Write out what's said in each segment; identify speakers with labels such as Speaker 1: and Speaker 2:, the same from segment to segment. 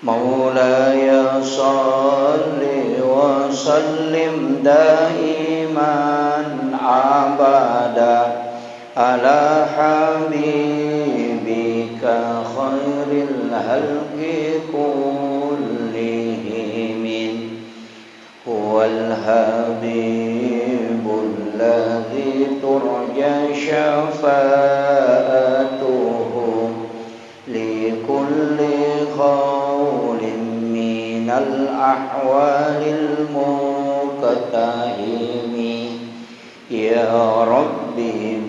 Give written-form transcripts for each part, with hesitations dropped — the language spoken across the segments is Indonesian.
Speaker 1: مولاي صل وسلم دائما أبدا على حبيبك خير الخلق كلهم هو الحبيب الذي ترجى شفاعته لكل قول من الأحوال المقتحم يا ربي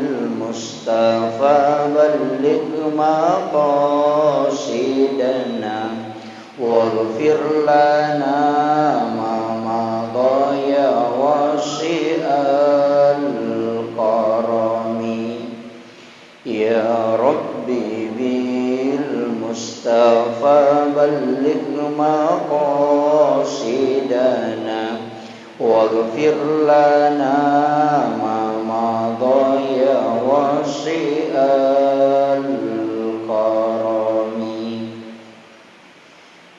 Speaker 1: بالمصطفى بلغ مقاصدنا واغفر لنا ما مضى يا واسع الكرم يا ربي بالمصطفى بلغ مقاصدنا واغفر لنا ما مضى يا واسع الكرم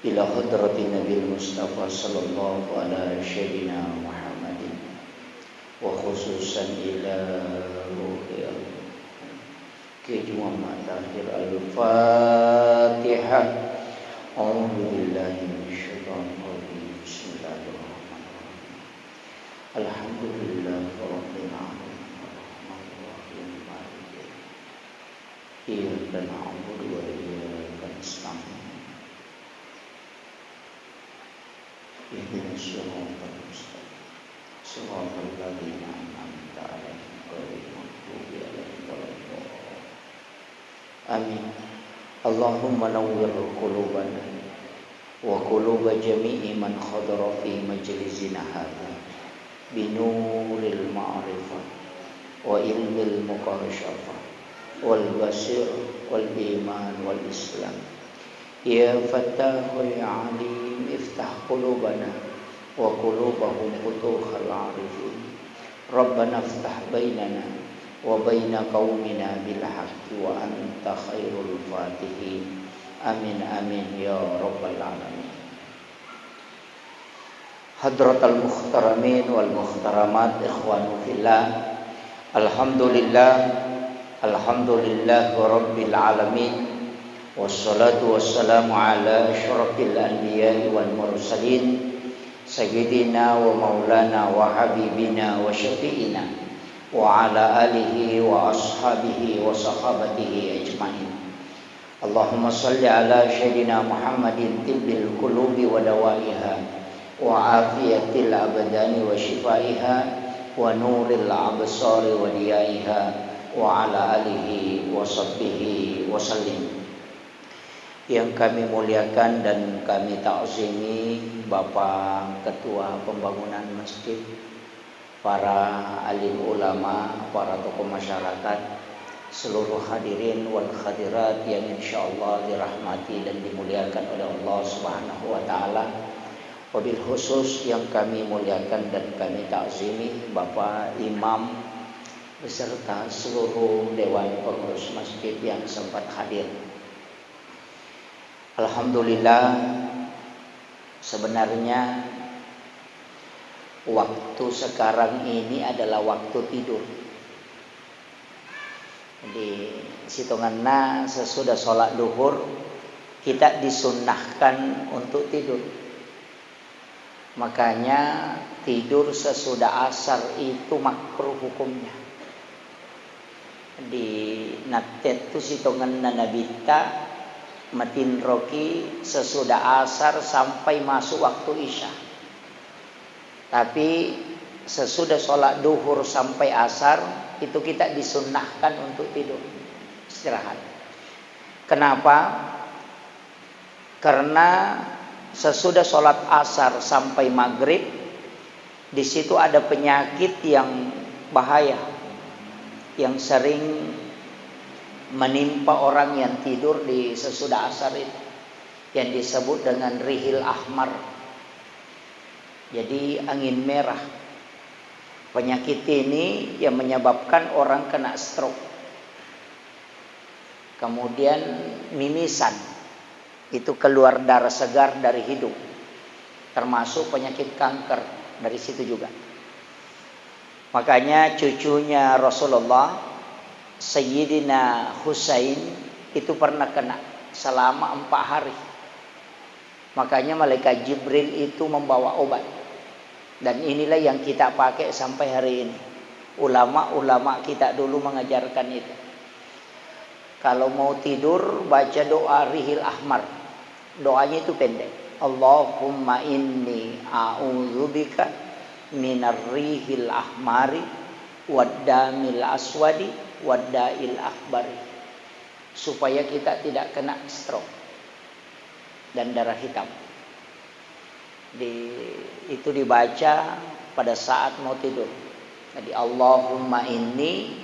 Speaker 1: إلى حضرة النبي المصطفى صلى الله على سيدنا محمد وخصوصا إلى روح كجوا مطهر الفاتحة أعوذ بالله من الشيطان الرجيم بسم الله الرحمن الرحيم الحمد لله رب العالمين الرحمن الرحيم مالك يوم الدين إياك نعبد وإياك نستعين اهدنا الصراط المستقيم صراط الذين أنعمت عليهم غير المغضوب عليهم ولا الضالين آمين اللهم نور قلوبنا وقلوب جميع من حضر في مجلسنا هذا بنور المعرفة وعلم المكاشفة والبصير والإيمان والإسلام يا فتاح يا عليم افتح قلوبنا وقلوبهم فتوح العارفين ربنا افتح بيننا وبين قومنا بالحق وأنت خير الفاتحين آمين آمين يا رب العالمين حضرة المخترمين والمخترمات إخوان في الله الحمد لله رب العالمين والصلاة والسلام على أشرف الأنبياء والمرسلين سيدنا ومولانا وحبيبنا وشفيعنا وعلى آله وأصحابه وصحابته أجمعين اللهم صل على سيدنا محمد طب القلوب ودوائها وعافية الأبدان وشفائها ونور الأبصار وديائها وعلى آله وصحبه وسلم. Yang kami muliakan dan kami ta'zimi Bapak Ketua Pembangunan Masjid, para alim ulama, para tokoh masyarakat, seluruh hadirin wal hadirat yang insyaallah dirahmati dan dimuliakan oleh Allah Subhanahu wa taala. Wabil khusus yang kami muliakan dan kami ta'zimi Bapak Imam beserta seluruh dewan pengurus masjid yang sempat hadir. Alhamdulillah, sebenarnya waktu sekarang ini adalah waktu tidur. Di situnganna sesudah sholat duhur kita disunnahkan untuk tidur. Makanya tidur sesudah asar itu makruh hukumnya. Di natet tu situnganna nabita matin roki sesudah asar sampai masuk waktu isya. Tapi sesudah sholat duhur sampai asar itu kita disunnahkan untuk tidur, istirahat. Kenapa? Karena sesudah sholat asar sampai maghrib di situ ada penyakit yang bahaya yang sering menimpa orang yang tidur di sesudah asar itu, yang disebut dengan rihil ahmar. Jadi angin merah. Penyakit ini yang menyebabkan orang kena stroke. Kemudian mimisan. Itu keluar darah segar dari hidung. Termasuk penyakit kanker dari situ juga. Makanya cucunya Rasulullah, Sayyidina Husain, itu pernah kena selama 4 hari. Makanya malaikat Jibril itu membawa obat. Dan inilah yang kita pakai sampai hari ini. Ulama-ulama kita dulu mengajarkan itu. Kalau mau tidur baca doa Rihil Ahmar. Doanya itu pendek. Allahumma inni a'udzubika minar rihil ahmari waddamil aswadi wadda'il akbari. Supaya kita tidak kena stroke dan darah hitam. Itu dibaca pada saat mau tidur. Jadi Allahumma inni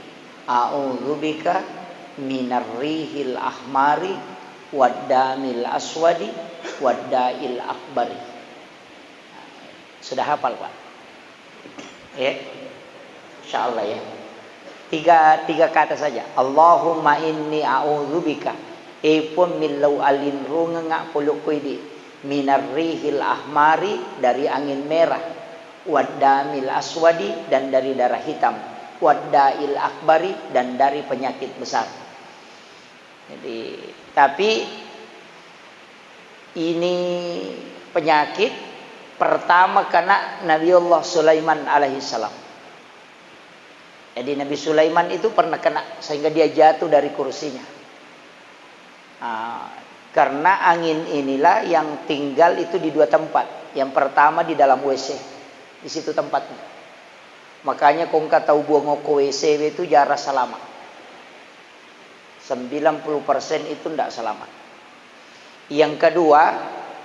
Speaker 1: a'udzubika minar rihil ahmari waddamil aswadi wadda'il akbari. Sudah hafal Pak? Ya, insyaallah ya. Tiga kata saja. Allahumma inni a'udzubika ipun millau alin rungengak puluk kuidi minar rihil ahmari dari angin merah, waddamil aswadi dan dari darah hitam, wadda'il akbari dan dari penyakit besar. Jadi, tapi ini penyakit pertama kena Nabiullah Sulaiman alaihissalam. Jadi Nabi Sulaiman itu pernah kena sehingga dia jatuh dari kursinya. Karena angin inilah yang tinggal itu di 2 tempat. Yang pertama di dalam WC, di situ tempatnya. Makanya kong tahu buang ke WC itu jarak selamat. 90% itu tidak selamat. Yang kedua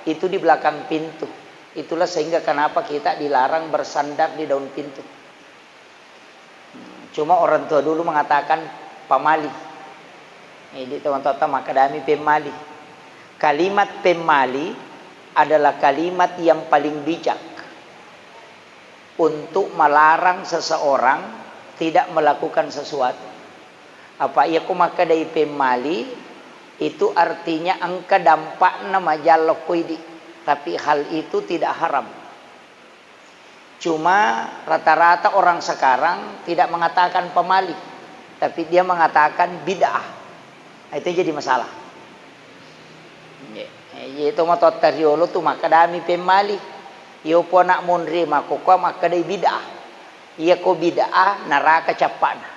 Speaker 1: itu di belakang pintu. Itulah sehingga kenapa kita dilarang bersandar di daun pintu. Cuma orang tua dulu mengatakan pamali. Ini teman-teman makadami pemali. Kalimat pemali adalah kalimat yang paling bijak untuk melarang seseorang tidak melakukan sesuatu. Apa ia kumakadai pemali itu artinya angka dampakna majalok kuidi, tapi hal itu tidak haram. Cuma rata-rata orang sekarang tidak mengatakan pemali, tapi dia mengatakan bid'ah. Itu jadi masalah. Itu motot tariolo tu makadami pemali. Iyo po nak munri makukwa makadai bid'ah. Iya ko bid'ah neraka capana.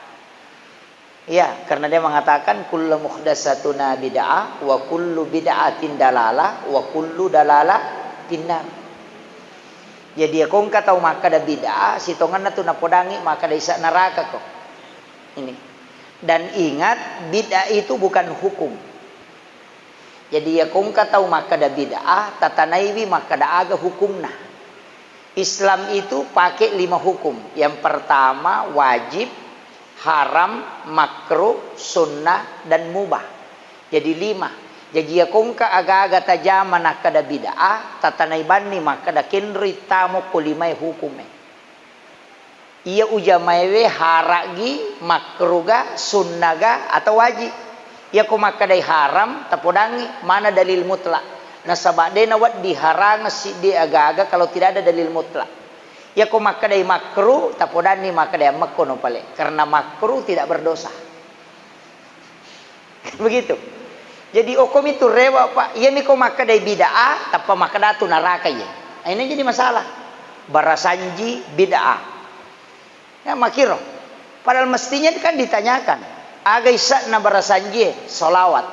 Speaker 1: Ya, karena dia mengatakan kullu muhdatsatuna bid'ah wa kullu bid'atin dalalah wa kullu dalalah finnar. Jadi kong kata maka ada bid'ah, sitongan na tu napodangi maka ada isa neraka kok. Ini. Dan ingat bid'ah itu bukan hukum. Jadi kong kata maka ada bid'ah, tatanaiwi maka ada aga hukumna. Islam itu pakai 5 hukum. Yang pertama wajib, haram, makruh, sunnah dan mubah. Jadi 5. Jadi kung ka aga-aga tajama nakada bid'ah tatanay bani makada kinri tamo kulimay hukume. Iya ujamaywe haragi, makruga, sunnaga atau wajib. Iya kung makadai haram tapodangi mana dalil mutlak. Nasabade na wat diharang si di aga-aga kalau tidak ada dalil mutlak. Ya kung makadai makruh tapodani makadai makruh no pale karena makruh tidak berdosa. Begitu. Jadi okom itu rewa Pak. Iya miko makadai bid'ah tapa makadatu neraka ya. Ini jadi masalah. Barasanji bid'ah. Ya makiro. Padahal mestinya kan ditanyakan. Aga isa na barasanji solawat.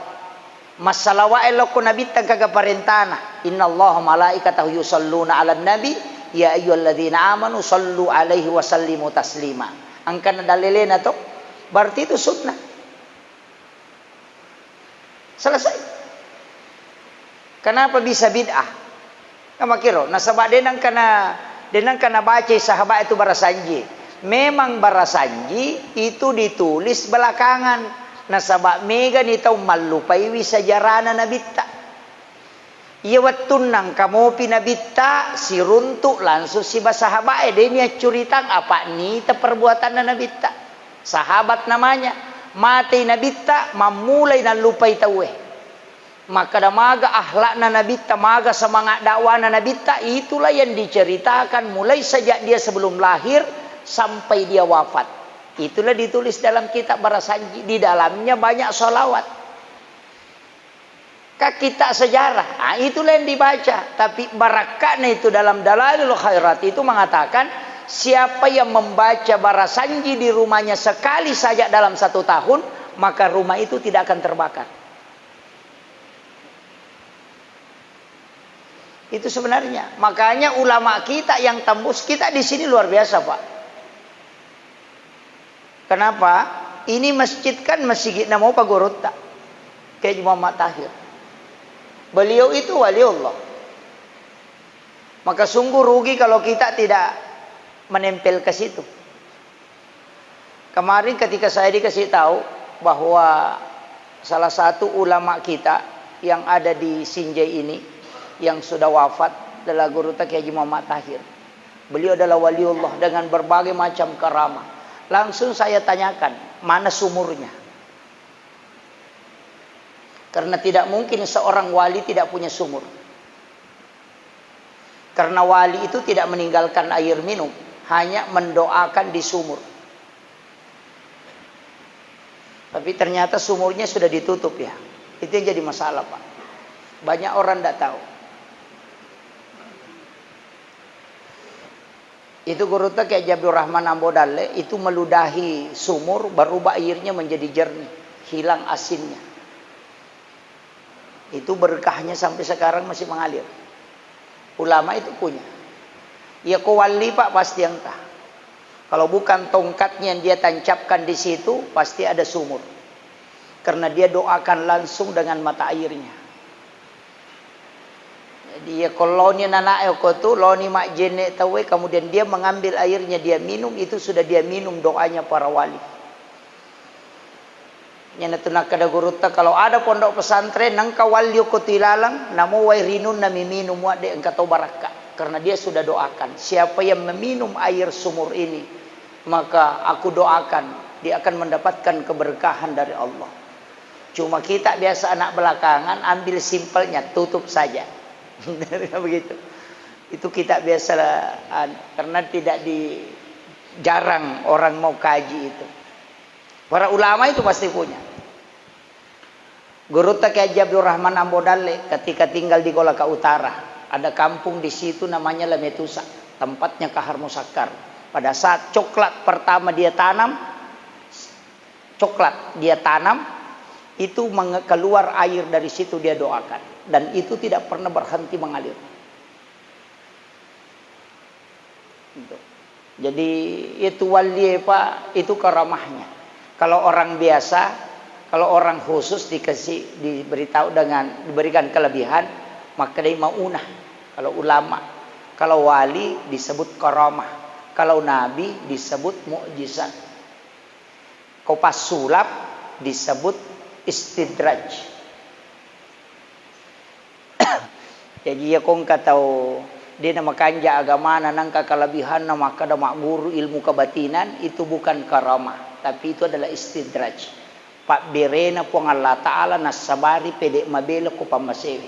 Speaker 1: Masalawa eloko nabi tangkaga parentana. Innallaha malaikatahu yusalluna 'alan nabi. Ya ayyuhalladzina amanu sallu alaihi wa sallimu taslima. Angka na dalilena to berarti itu sunnah. Selesai. Kenapa bisa bid'ah? Kamu kira nasabak denang kana baca sahabat itu barasanji. Memang barasanji itu ditulis belakangan. Nasabak mega ni tau malupai wisajarana nabitta. Iya watun nang kamu pinabita si runtuk langsung si basahabat dia ni curitang apa ni ta perbuatan nabita. Sahabat namanya mati nabita memulai dan lupai tawe. Maka damaga akhlakna Nabi tamaga semangat dakwahna Nabi itulah yang diceritakan mulai sejak dia sebelum lahir sampai dia wafat. Itulah ditulis dalam kitab Barasanji, di dalamnya banyak sholawat. Kita sejarah, itulah yang dibaca. Tapi barakatnya itu dalam Dalailul Khairat itu mengatakan siapa yang membaca Barasanji di rumahnya sekali saja dalam 1 tahun, maka rumah itu tidak akan terbakar. Itu sebenarnya. Makanya ulama kita yang tembus kita di sini luar biasa, Pak. Kenapa? Ini masjid kan masjid nama Pak Gorota, Kiai Muhammad Tahir. Beliau itu wali Allah. Maka sungguh rugi kalau kita tidak menempel ke situ. Kemarin ketika saya dikasih tahu bahwa salah satu ulama kita yang ada di Sinjai ini yang sudah wafat adalah Guru Kiai Muhammad Tahir. Beliau adalah waliullah dengan berbagai macam karamah. Langsung saya tanyakan, mana sumurnya? Karena tidak mungkin seorang wali tidak punya sumur. Karena wali itu tidak meninggalkan air minum, hanya mendoakan di sumur. Tapi ternyata sumurnya sudah ditutup ya. Itu yang jadi masalah, Pak. Banyak orang tidak tahu. Itu Guru Kiai Abdul Rahman Ambodale itu meludahi sumur, berubah airnya menjadi jernih, hilang asinnya. Itu berkahnya sampai sekarang masih mengalir. Ulama itu punya. Ya kewali, Pak, pasti yang tah. Kalau bukan tongkatnya yang dia tancapkan di situ, pasti ada sumur. Karena dia doakan langsung dengan mata airnya. Dia kalau ni nana tu loni mak jene tawe kemudian dia mengambil airnya dia minum, itu sudah dia minum doanya para wali. Nyana tunak kada gurutta kalau ada pondok pesantren nang kawal yo kotilalang namo wai rinun nami minum wa de engkau baraka, karena dia sudah doakan siapa yang meminum air sumur ini maka aku doakan dia akan mendapatkan keberkahan dari Allah. Cuma kita biasa anak belakangan ambil simpelnya, tutup saja. Begitu. Itu kita biasa karena tidak jarang orang mau kaji itu. Para ulama itu pasti punya. Guru Kiai Abdul Rahman Ambodale ketika tinggal di Golaka Utara, ada kampung di situ namanya Lemetusa, tempatnya Kahar Musakar. Pada saat coklat pertama dia tanam, itu keluar air dari situ dia doakan. Dan itu tidak pernah berhenti mengalir. Jadi itu wali, Pak, itu karamahnya. Kalau orang biasa, kalau orang khusus diberikan kelebihan, maka dia maunah. Kalau ulama, kalau wali disebut karamah, kalau nabi disebut mukjizat. Kopas sulap disebut istidraj. Jadi ya kong katau dia nama kanja agama nangka kelebihan nama kada guru ilmu kebatinan itu bukan karamah, tapi itu adalah istidraj. Pak berena pun Allah Taala nasabari pedek mabela ko pamasewi.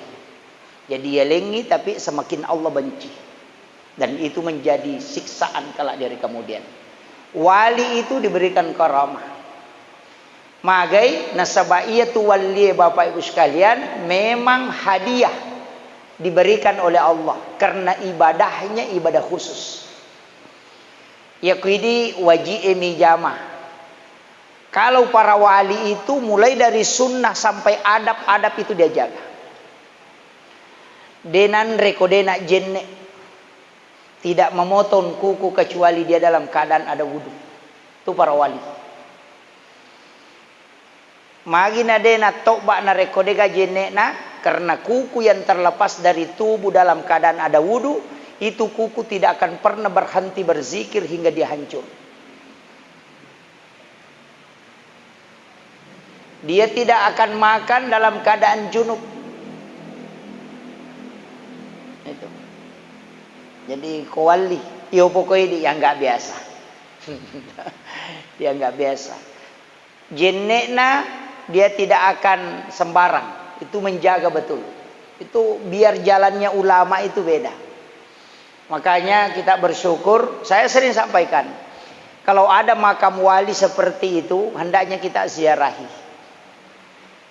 Speaker 1: Jadi ya lengi tapi semakin Allah benci. Dan itu menjadi siksaan kelak dari kemudian. Wali itu diberikan karamah. Magai nasabaiyatu wali Bapak Ibu sekalian memang hadiah diberikan oleh Allah karena ibadahnya ibadah khusus. Yaqidi waji'i mijamah. Kalau para wali itu mulai dari sunnah sampai adab-adab itu dia jaga. Denan rekodena jenne tidak memotong kuku kecuali dia dalam keadaan ada wudu. Itu para wali. Magina dena tokba na rekodega jenne na karena kuku yang terlepas dari tubuh dalam keadaan ada wudu, itu kuku tidak akan pernah berhenti berzikir hingga dia hancur. Dia tidak akan makan dalam keadaan junub. Itu. Jadi kawali, yo pokoknya dia nggak biasa. Dia nggak biasa. Jennekna dia tidak akan sembarang. itu menjaga betul. Itu biar jalannya ulama itu beda. Makanya kita bersyukur, saya sering sampaikan, kalau ada makam wali seperti itu, hendaknya kita ziarahi.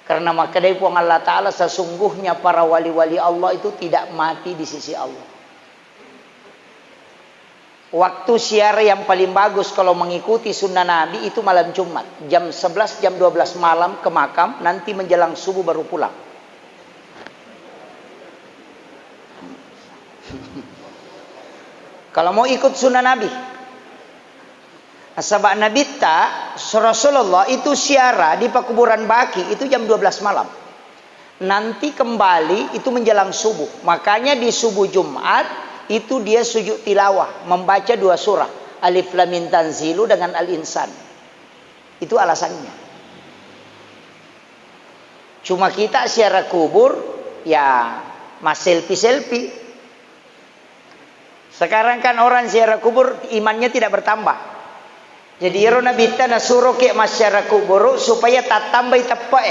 Speaker 1: Karena maka dari Allah Ta'ala, sesungguhnya para wali-wali Allah itu tidak mati di sisi Allah. Waktu siar yang paling bagus kalau mengikuti sunnah Nabi itu malam Jumat. Jam 11, jam 12 malam ke makam, nanti menjelang subuh baru pulang. Kalau mau ikut sunnah Nabi. Sebab Nabi Rasulullah itu siara di pekuburan Baki itu jam 12 malam. Nanti kembali itu menjelang subuh. Makanya di subuh Jumat itu dia sujud tilawah, membaca 2 surah, Alif Lam Mim Tanzilu dengan Al-Insan. Itu alasannya. Cuma kita siara kubur ya mas selfie. Sekarang kan orang siara kubur imannya tidak bertambah. Jadi Nabi tanah suruh ke masyarakat kubur supaya tak tambah tepak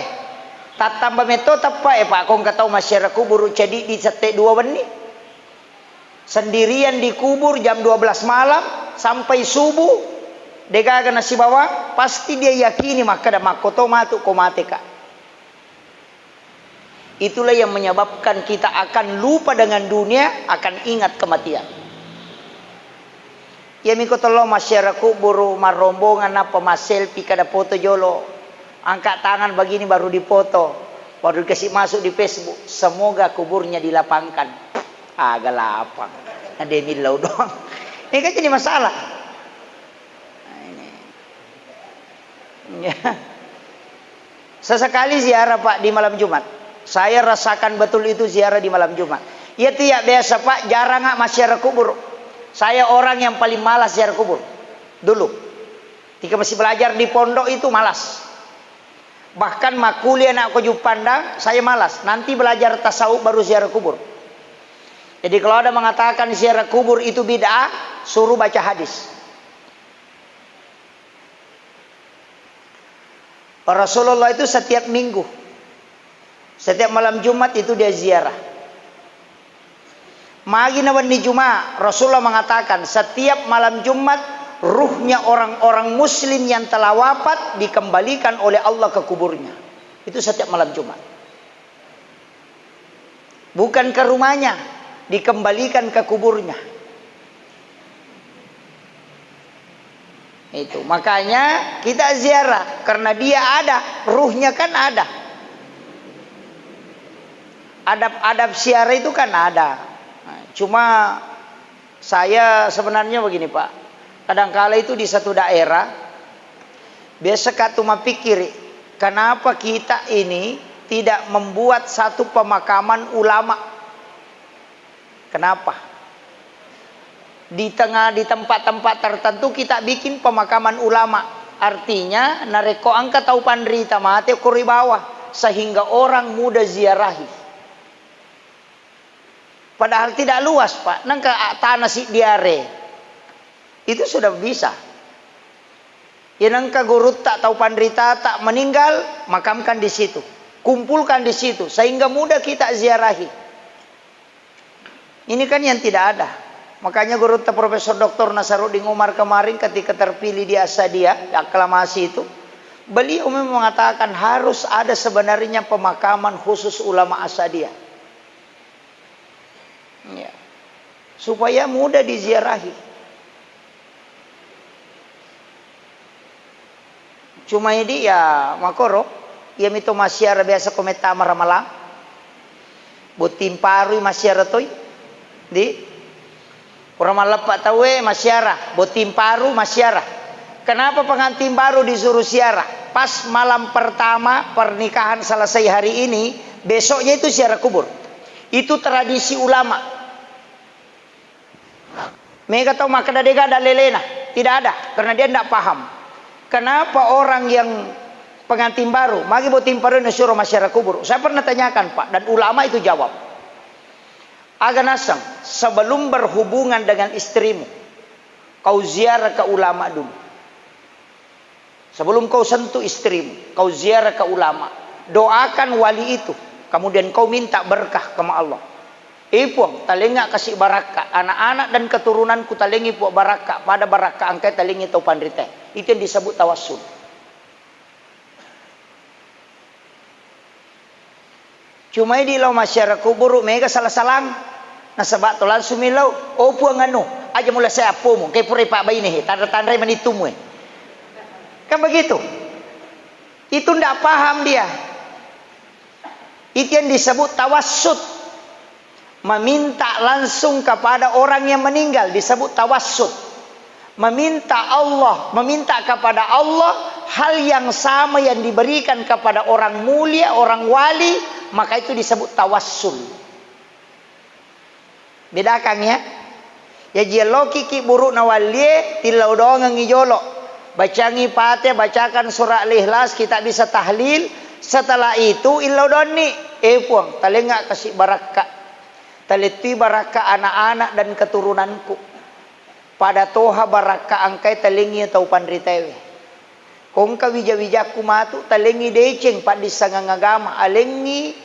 Speaker 1: tak tambah meto tepak pak kau nggak tahu masyarakat kubur jadi di setiap 2 menit. Sendirian di kubur jam 12 malam sampai subuh dega nasi bawang pasti dia yakini maka ada makoto matu komateka. Itulah yang menyebabkan kita akan lupa dengan dunia, akan ingat kematian. Ya mikotolo masyarakat kubur marombongan apa mas selfie kada foto jolo angkat tangan begini baru dipoto baru dikasih masuk di Facebook, semoga kuburnya dilapangkan. Agak lapang. Ada milau doang. Ini kan jadi masalah. Nah, ini. Ya. Sesekali ziarah Pak di malam Jumat. Saya rasakan betul itu ziarah di malam Jumat. Ya tidak biasa Pak, jarang nggak masyarakat kubur. Saya orang yang paling malas ziarah kubur. Dulu. Ketika masih belajar di pondok itu malas. Bahkan makuliah anak kojup pandang, saya malas. Nanti belajar tasawuf baru ziarah kubur. Jadi kalau ada mengatakan ziarah kubur itu bid'ah, suruh baca hadis. Rasulullah itu setiap minggu, setiap malam Jumat itu dia ziarah. Magina wani Jumat, Rasulullah mengatakan setiap malam Jumat ruhnya orang-orang muslim yang telah wafat dikembalikan oleh Allah ke kuburnya. Itu setiap malam Jumat. Bukan ke rumahnya, dikembalikan ke kuburnya. Itu makanya kita ziarah karena dia ada, ruhnya kan ada. Adab-adab ziarah itu kan ada. Cuma saya sebenarnya begini Pak, kadangkala itu di satu daerah biasa katuma pikir kenapa kita ini tidak membuat satu pemakaman ulama. Kenapa? Di tempat-tempat tertentu kita bikin pemakaman ulama. Artinya nareko angka tahu pandrita mati kuri bawah sehingga orang mudah ziarahi. Padahal tidak luas Pak. Nangka tanah si diare. Itu sudah bisa. Ya nangka gurut tak tahu pandrita tak meninggal, makamkan di situ. Kumpulkan di situ sehingga mudah kita ziarahi. Ini kan yang tidak ada. Makanya guru Profesor Dr. Nasaruddin Umar kemarin ketika terpilih di Asadiyah, aklamasi itu, beliau mengatakan harus ada sebenarnya pemakaman khusus ulama Asadiyah. Ya. Supaya mudah diziarahi. Cuma ini ya makoro, ya mito masyara biasa kometama ramalang. Butim parui masyara toy. Di orang malepak tahu masyara, botim paru masyara. Kenapa pengantin baru disuruh siarah? Pas malam pertama pernikahan selesai hari ini, besoknya itu siarah kubur. Itu tradisi ulama. Mereka tahu maka ada lelena, tidak ada, karena dia tidak paham. Kenapa orang yang pengantin baru, magi botim paru disuruh masyarakat kubur? Saya pernah tanyakan Pak, dan ulama itu jawab. Agak nasam, sebelum berhubungan dengan istrimu, kau ziarah ke ulama dulu. Sebelum kau sentuh istrimu, kau ziarah ke ulama. Doakan wali itu. kemudian kau minta berkah kama Allah. Ipuang talenga kasih baraka anak-anak dan keturunanku talengi puak baraka pada baraka angkai talengi tau pandrite. Itu yang disebut tawassul. Cuma di lau masyarakat kubur mega salah-salang. Nasabak to langsung milau. Oh puang anu aja mula saya apa mu kay puri pak bayi nih tanda-tanda manitum we. Kan begitu. Itu ndak paham dia. Itu yang disebut tawassut. Meminta langsung kepada orang yang meninggal disebut tawassut. Meminta Allah, meminta kepada Allah hal yang sama yang diberikan kepada orang mulia, orang wali, maka itu disebut tawassul. Bedakan ya. Ya jelo kiki buruk nawalie tilau doang ngijolo. Bacangi Fatihah, bacakan surah Al-Ikhlas, kita bisa tahlil. Setelah itu ilau doni puang talenga kasih baraka. Taliti baraka anak-anak dan keturunanku. Pada toha baraka angkai talengi atau pandritewe. Kung kawija-wijaku matu talengi deceng pak disangang agama. Alengi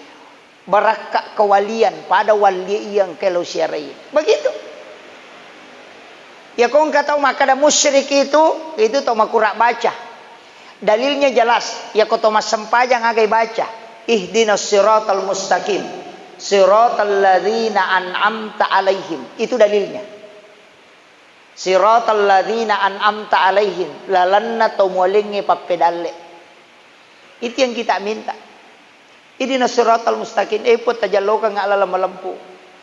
Speaker 1: baraka kewalian pada wali yang kalau syar'i. Begitu. Ya kung kata maka ada musyrik itu tau makurak baca. Dalilnya jelas. Ya kau mas sempajang agai baca. Ihdinas siratal mustaqim. Siratal ladzina an'amta alaihim. Itu dalilnya. Siratal ladzina an'amta alaihim. Lalanna tumulingi pappedalle. Itu yang kita minta. Ihdinas siratal mustaqim. Put tajalloka ngala lampu.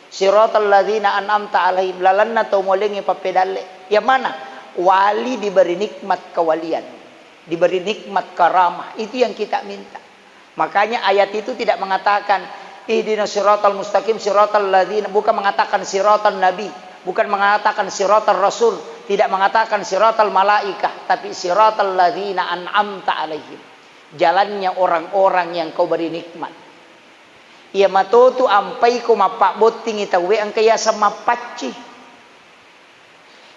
Speaker 1: Siratal ladzina an'amta alaihim. Lalanna tumulingi pappedalle. Yang mana? Wali diberi nikmat kewalian. Diberi nikmat karamah. Itu yang kita minta. Makanya ayat itu tidak mengatakan ihdinas siratal mustaqim siratal ladzina, bukan mengatakan siratal nabi, bukan mengatakan siratal rasul, tidak mengatakan siratal malaikah, tapi siratal ladzina an'amta alaihim. Jalannya orang-orang yang kau beri nikmat. Ia matotu ampai ko mapak boting itawe ang kaya sa mapacci.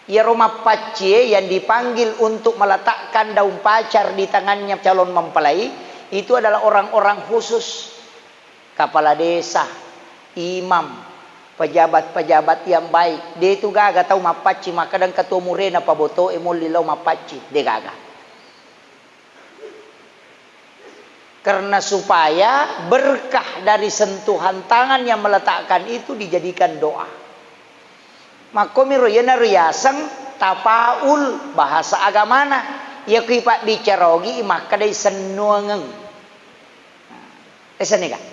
Speaker 1: Ia rumah pacci yang dipanggil untuk meletakkan daun pacar di tangannya calon mempelai, itu adalah orang-orang khusus. Kepala desa, imam, pejabat-pejabat yang baik. Dia itu gaga tahu mapaci, maka dan ketua murena paboto emulilau mapaci, dia gaga. Karena supaya berkah dari sentuhan tangan yang meletakkan itu dijadikan doa. Makomi royana ruyasang tapaul bahasa agamana. Ya kipak bicarogi maka dari senuangeng. Esa nih kak.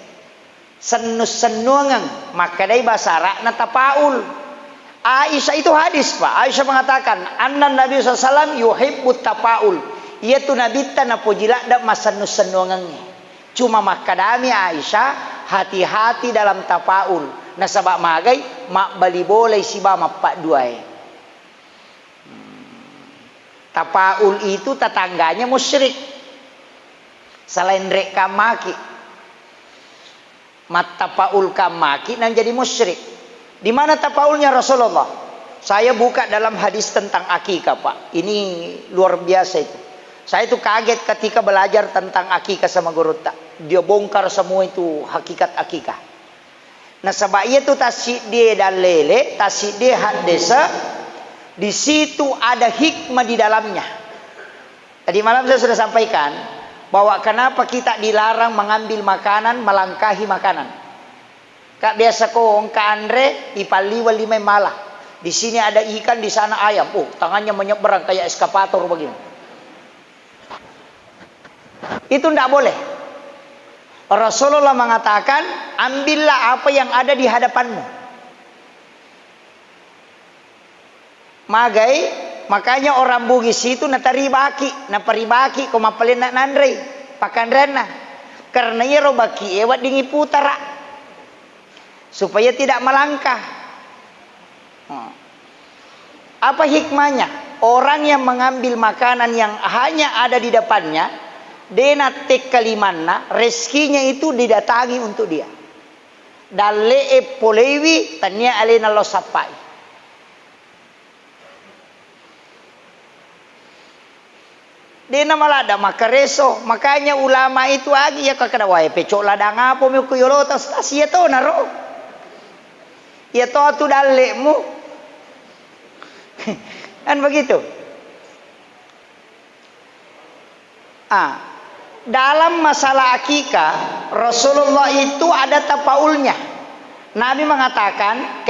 Speaker 1: Senus-senuangang maka dari bahasa Arab na tapaul. Aisyah itu hadis pak. Aisyah mengatakan anna Nabi SAW yuhibbut tapaul. Ia tu Nabi tanah pujila dak masenus-senuangangnya. Cuma makadami Aisyah hati-hati dalam tapaul. Nasabak magai mak bali boleh si ba mapak duai. Tapaul itu tetangganya musyrik. Selain reka maki. Matapaul kamaki dan jadi musyrik. Di mana tapaulnya Rasulullah? Saya buka dalam hadis tentang akikah pak. Ini luar biasa itu. Saya itu kaget ketika belajar tentang akikah sama guru tak. Dia bongkar semua itu hakikat akikah. Nah sebab itu tasik dia dan lele, tasik dia had desa. Di situ ada hikmah di dalamnya. Tadi malam saya sudah sampaikan. Bahwa kenapa kita dilarang mengambil makanan, melangkahi makanan. Kak biasa kong ka Andre ipaliwa lima malah. Di sini ada ikan, di sana ayam. Oh, tangannya menyeberang kayak eskapator begini. Itu tidak boleh. Rasulullah mengatakan, ambillah apa yang ada di hadapanmu. Makanya orang Bugis itu naparibaki kumapalin na nandre pakandrana karena ia robaki ewat dingi putara supaya tidak melangkah. Apa hikmahnya? Orang yang mengambil makanan yang hanya ada di depannya, denatek kalimanna, rezekinya itu didatangi untuk dia. Dalle polewi tanya alena lo sapai. Dia nama lada makareso. Makanya ulama itu agi ya kakada wae pecok ladang apa mo kuyolo tas ya to naro. Ya to tu dalekmu. Kan begitu. Dalam masalah akikah Rasulullah itu ada tapaulnya. Nabi mengatakan,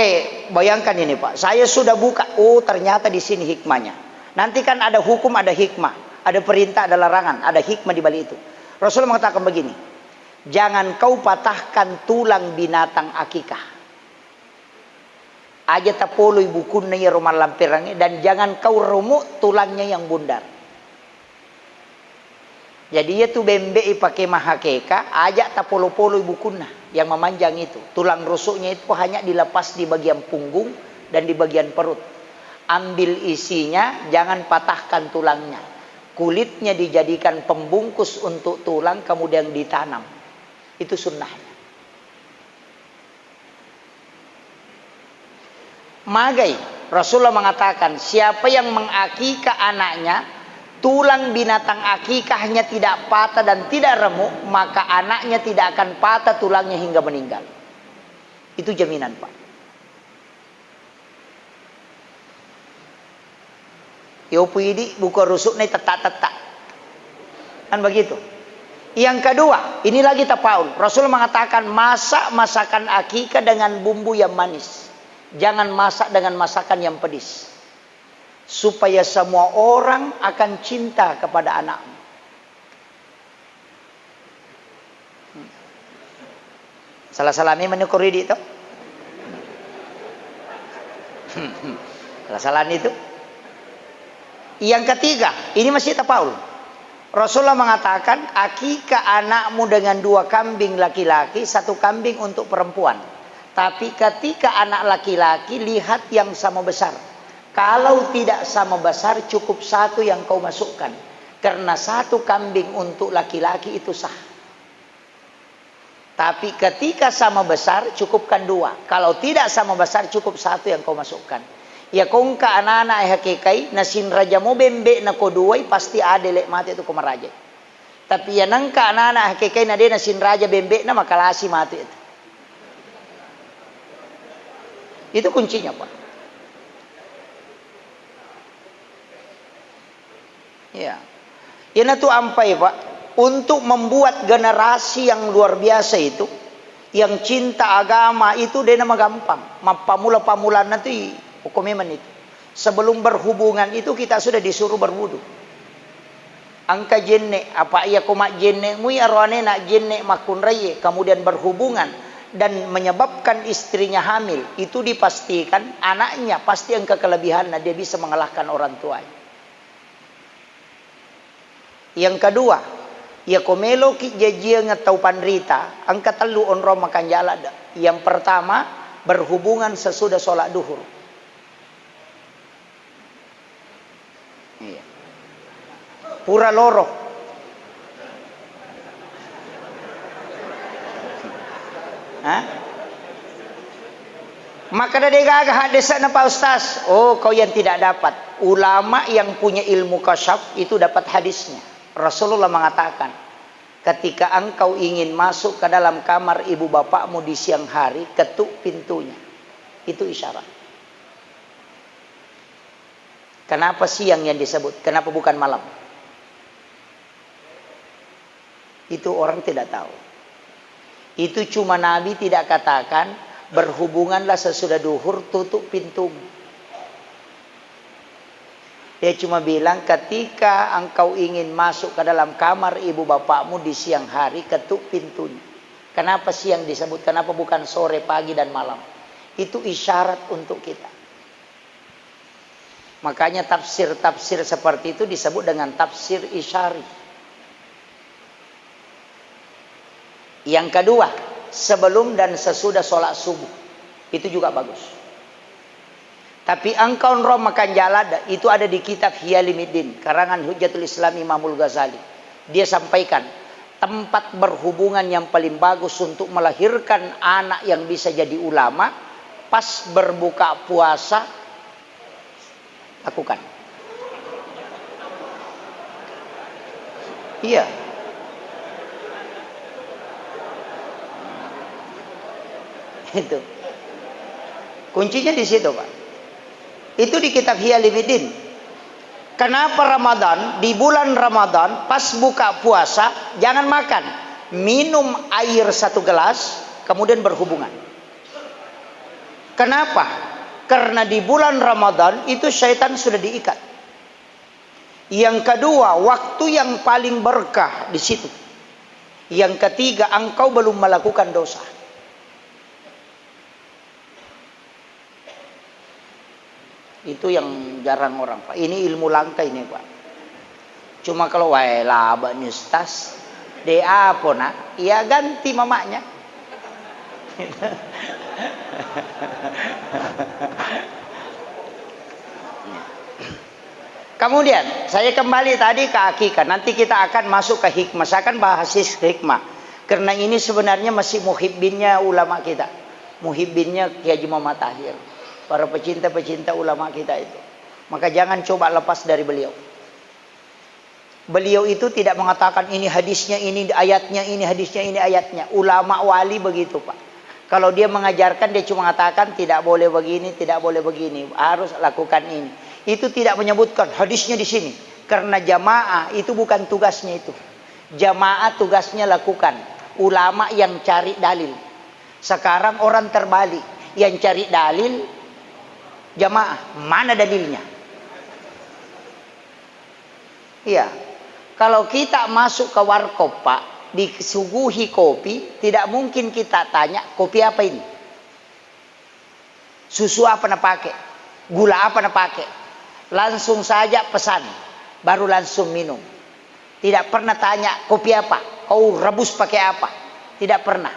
Speaker 1: bayangkan ini Pak, saya sudah buka. Oh ternyata di sini hikmahnya. Nanti kan ada hukum, ada hikmah. Ada perintah, ada larangan, ada hikmah di balik itu. Rasulullah mengatakan begini, jangan kau patahkan tulang binatang akikah. Aja tapolo ibukunna ya rumah lampirannya, dan jangan kau remuk tulangnya yang bundar. Jadi itu bembe pakai mahakeka, ajak tapolo-polo ibukunna yang memanjang itu. Tulang rusuknya itu hanya dilepas di bagian punggung dan di bagian perut. Ambil isinya, jangan patahkan tulangnya. Kulitnya dijadikan pembungkus untuk tulang, kemudian ditanam. Itu sunnahnya. Magai, Rasulullah mengatakan, siapa yang mengakikah anaknya, tulang binatang akikahnya tidak patah dan tidak remuk, maka anaknya tidak akan patah tulangnya hingga meninggal. Itu jaminan Pak. Yopu ini buka rusuk nih tetak-tetak. Kan begitu. Yang kedua, ini lagi tapaul. Rasul mengatakan masak masakan akikah dengan bumbu yang manis. Jangan masak dengan masakan yang pedis. Supaya semua orang akan cinta kepada anakmu. Salah-salami menukuri itu. Salah-salah itu. Yang ketiga, ini masih tapaul. Rasulullah mengatakan, akikah anakmu dengan 2 kambing laki-laki, 1 kambing untuk perempuan. Tapi ketika anak laki-laki, lihat yang sama besar. Kalau tidak sama besar, cukup 1 yang kau masukkan. Karena 1 kambing untuk laki-laki itu sah. Tapi ketika sama besar, cukupkan 2. Kalau tidak sama besar, cukup 1 yang kau masukkan. Ya kong ka anak-anak hakikai nasin raja mo bembe na koduay pasti ada lek mati itu komaraja. Tapi ya nang ka anak-anak hakikai na dia nasin raja bembe na makalasi mati itu. Itu kuncinya Pak. Ya. Ini tuh ampai Pak, untuk membuat generasi yang luar biasa itu, yang cinta agama itu dia nama gampang. Pamula-pamulan nanti hukuman itu. Sebelum berhubungan itu kita sudah disuruh berwudu. Angka jenne apa iya kumak jenne mu ya roane nak jenne makun raye, kemudian berhubungan dan menyebabkan istrinya hamil, itu dipastikan anaknya pasti angka kelebihan dia bisa mengalahkan orang tuanya. Yang kedua, ya komelo ki jajia ngatau panrita, angka telu onro makan jalada. Yang pertama, berhubungan sesudah sholat duhur. Iya. Pura loro. Hah? Maka dari gagah desa na Pak Ustaz. Oh, kau yang tidak dapat. Ulama yang punya ilmu kasyaf itu dapat hadisnya. Rasulullah mengatakan, ketika engkau ingin masuk ke dalam kamar ibu bapakmu di siang hari, ketuk pintunya. Itu isyarat. Kenapa siang yang disebut? Kenapa bukan malam? Itu orang tidak tahu. Itu cuma Nabi tidak katakan, berhubunganlah sesudah duhur, tutup pintumu. Dia cuma bilang, ketika engkau ingin masuk ke dalam kamar ibu bapakmu di siang hari, ketuk pintunya. Kenapa siang disebut? Kenapa bukan sore, pagi, dan malam? Itu isyarat untuk kita. Makanya tafsir-tafsir seperti itu disebut dengan tafsir isyari. Yang kedua, sebelum dan sesudah sholat subuh. Itu juga bagus. Tapi engkau makan jalada, itu ada di kitab Hiyalimiddin, karangan Hujjatul Islam Imamul Ghazali. Dia sampaikan, tempat berhubungan yang paling bagus untuk melahirkan anak yang bisa jadi ulama, pas berbuka puasa, lakukan. Iya. Itu. Kuncinya di situ, Pak. Itu di kitab Ihya Ulumuddin. Kenapa Ramadan, di bulan Ramadan pas buka puasa jangan makan, minum air 1 gelas kemudian berhubungan. Kenapa? Karena di bulan Ramadan itu syaitan sudah diikat. Yang kedua, waktu yang paling berkah di situ. Yang ketiga, engkau belum melakukan dosa. Itu yang jarang orang, Pak. Ini ilmu langka ini, Pak. Cuma kalau wae laba nyustas, de apa nak? Ya ganti mamanya. Kemudian saya kembali tadi ke akikah. Nanti kita akan masuk ke hikmah. Saya akan bahas hikmah. Karena ini sebenarnya masih muhibbinnya ulama kita. Muhibbinnya Kiai Haji Muhammad Tahir. Para pecinta-pecinta ulama kita itu. Maka jangan coba lepas dari beliau. Beliau itu tidak mengatakan ini hadisnya, ini ayatnya, ini hadisnya, ini ayatnya. Ulama wali begitu, Pak. Kalau dia mengajarkan, dia cuma mengatakan tidak boleh begini, tidak boleh begini. Harus lakukan ini. Itu tidak menyebutkan hadisnya di sini. Karena jamaah itu bukan tugasnya itu. Jamaah tugasnya lakukan. Ulama yang cari dalil. Sekarang orang terbalik. Yang cari dalil, jamaah. Mana dalilnya? Iya. Kalau kita masuk ke warkop, Pak, disuguhi kopi, tidak mungkin kita tanya, kopi apa ini? Susu apa nak pakai? Gula apa nak pakai? Langsung saja pesan, baru langsung minum. Tidak pernah tanya, kopi apa? Kau rebus pakai apa? Tidak pernah.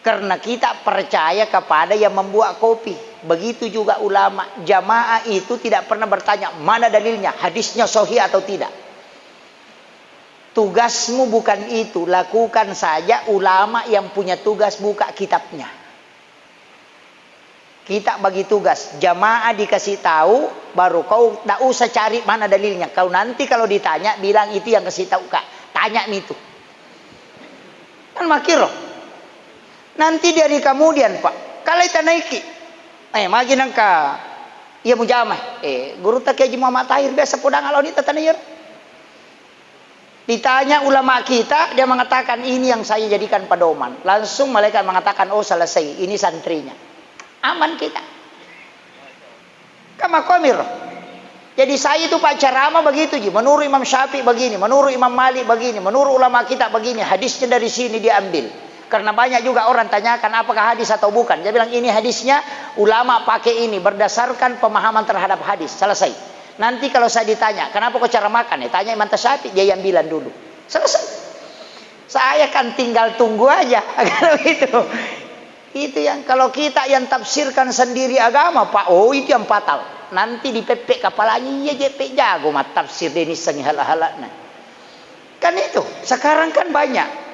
Speaker 1: Karena kita percaya kepada yang membuat kopi. Begitu juga ulama. Jamaah itu tidak pernah bertanya, mana dalilnya? Hadisnya sahih atau tidak? Tugasmu bukan itu, lakukan saja. Ulama yang punya tugas buka kitabnya. Kita bagi tugas, jamaah dikasih tahu, baru kau tak usah cari mana dalilnya. Kau nanti kalau ditanya bilang itu yang kasih tahu Kak, tanya itu. Kan makiro. Nanti dari kemudian Pak, kalau kita naiki, magi nangka, ia mujamah. Guru tak Kiai Haji Muhammad Tahir biasa podang alon itu tanayur. Ditanya ulama kita, dia mengatakan ini yang saya jadikan pedoman. Langsung malaikat mengatakan, oh selesai, ini santrinya. Aman kita. Kama komir. Jadi saya itu Pak ceramah begitu, menurut Imam Syafi'i begini, menurut Imam Malik begini, menurut ulama kita begini, hadisnya dari sini diambil. Karena banyak juga orang tanyakan apakah hadis atau bukan. Dia bilang ini hadisnya, ulama pakai ini berdasarkan pemahaman terhadap hadis. Selesai. Nanti kalau saya ditanya, kenapa kau cara makan? Tanya Imam Syafi'i, dia yang bilang dulu. Selesai. Saya kan tinggal tunggu aja. Kalau itu yang kalau kita yang tafsirkan sendiri agama, Pak, oh itu yang fatal. Nanti dipepek kepalanya, ya jepek jago mat tafsir ini sengi halak-halaknya. Kan itu. Sekarang kan banyak.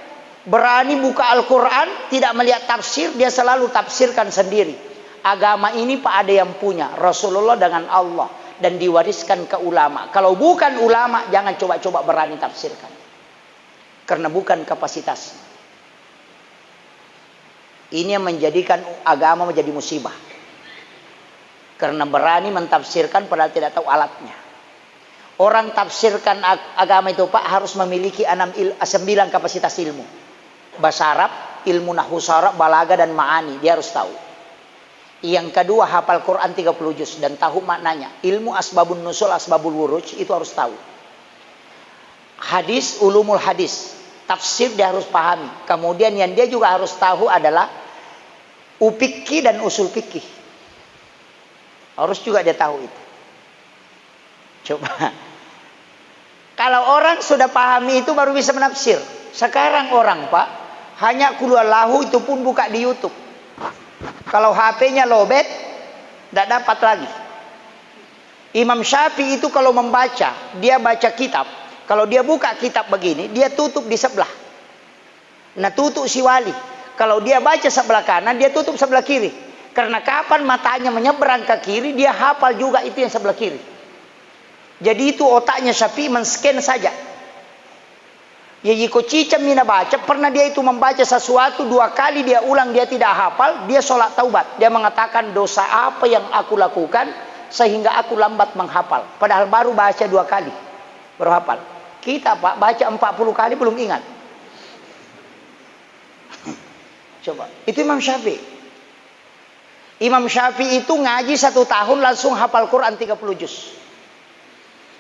Speaker 1: Berani buka Al-Quran, tidak melihat tafsir, dia selalu tafsirkan sendiri. Agama ini Pak ada yang punya, Rasulullah dengan Allah. Dan diwariskan ke ulama. Kalau bukan ulama, jangan coba-coba berani tafsirkan. Karena bukan kapasitas. Ini yang menjadikan agama menjadi musibah. Karena berani mentafsirkan padahal tidak tahu alatnya. Orang tafsirkan agama itu Pak harus memiliki 9 kapasitas ilmu. Bahasa Arab, ilmu nahwu sharaf, balaga dan ma'ani. Dia harus tahu. Yang kedua hafal Quran 30 juz dan tahu maknanya. Ilmu asbabun nusul, asbabul wuruj itu harus tahu. Hadis, ulumul hadis. Tafsir dia harus pahami. Kemudian yang dia juga harus tahu adalah upikki dan usul fikih. Harus juga dia tahu itu. Coba. Kalau orang sudah pahami itu baru bisa menafsir. Sekarang orang Pak hanya qul huwallahu itu pun buka di YouTube. Kalau HP-nya lobet, tidak dapat lagi. Imam Syafi'i itu kalau membaca, dia baca kitab. Kalau dia buka kitab begini, dia tutup di sebelah. Nah tutup si wali. Kalau dia baca sebelah kanan, dia tutup sebelah kiri. Karena kapan matanya menyeberang ke kiri, dia hafal juga itu yang sebelah kiri. Jadi itu otaknya Syafi'i men-scan saja. Ya jiko cicam mina baca, pernah dia itu membaca sesuatu 2 kali dia ulang dia tidak hafal, dia sholat taubat. Dia mengatakan dosa apa yang aku lakukan sehingga aku lambat menghafal. Padahal baru baca 2 kali, baru hafal. Kita Pak baca 40 kali belum ingat. Coba, itu Imam Syafi'i. Imam Syafi'i itu ngaji 1 tahun langsung hafal Quran 30 juz.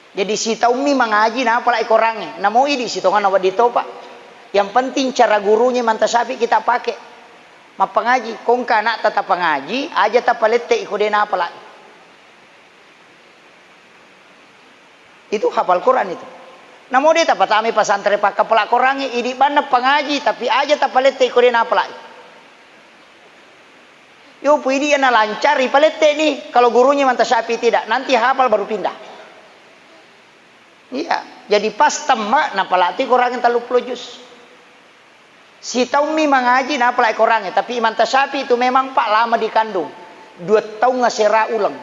Speaker 1: Jadi si taumi mengaji nah apalagi korangnya. Nah mau ini si tongan awak dito Pak. Yang penting cara gurunya manta Syafi'i kita pakai. Ma pengaji, kong kana tetap pengaji, aja tak palette iko dena apalagi. Itu hafal Quran itu. Nah mau dia tak patami pasantren Pak kepala korangnya ini mana pengaji tapi aja tak palette iko dena apalagi. Yo puidi ana lancar palette nih kalau gurunya manta Syafi'i tidak, nanti hafal baru pindah. Iya, jadi pas temak na palati korangnya 30 juz. Si taumi mengaji na palai korangnya, tapi Imam Syafi'i itu memang Pak lama dikandung. 2 tahun ngasera ulang.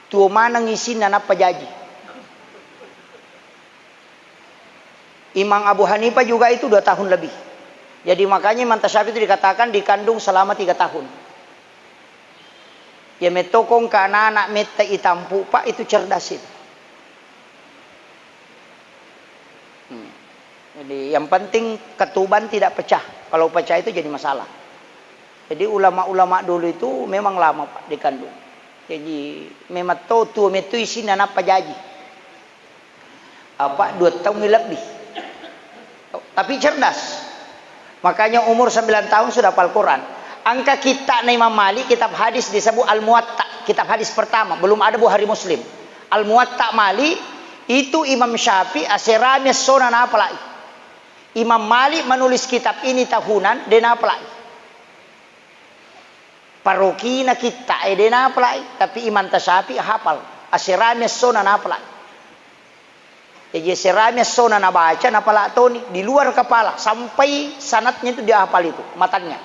Speaker 1: Tuh mana ngisin na pajaji. Imam Abu Hanifah juga itu 2 tahun lebih. Jadi makanya Imam Syafi'i itu dikatakan dikandung selama 3 tahun. Ya metokong ke anak-anak meta itampu Pak itu cerdas itu. Jadi yang penting ketuban tidak pecah. Kalau pecah itu jadi masalah. Jadi ulama-ulama dulu itu memang lama Pak dikandung. Jadi memang tu metu isi anak pajaji. Apa 2 tahun lebih. Tapi cerdas. Makanya umur 9 tahun sudah hafal Quran. Angka kita na Imam Malik kitab hadis disebut Al-Muwatta, kitab hadis pertama, belum ada Bukhari Muslim. Al-Muwatta Malik itu Imam Syafi'i aserame sonan apa lagi. Imam Malik menulis kitab ini tahunan dan apa lagi? Parokina kita dan apa lagi? Tapi Imam Syafi'i hafal aserame sonan apa lagi? Jadi aserame sonan baca apa lagi Tony di luar kepala sampai sanatnya itu dia hafal itu matanya.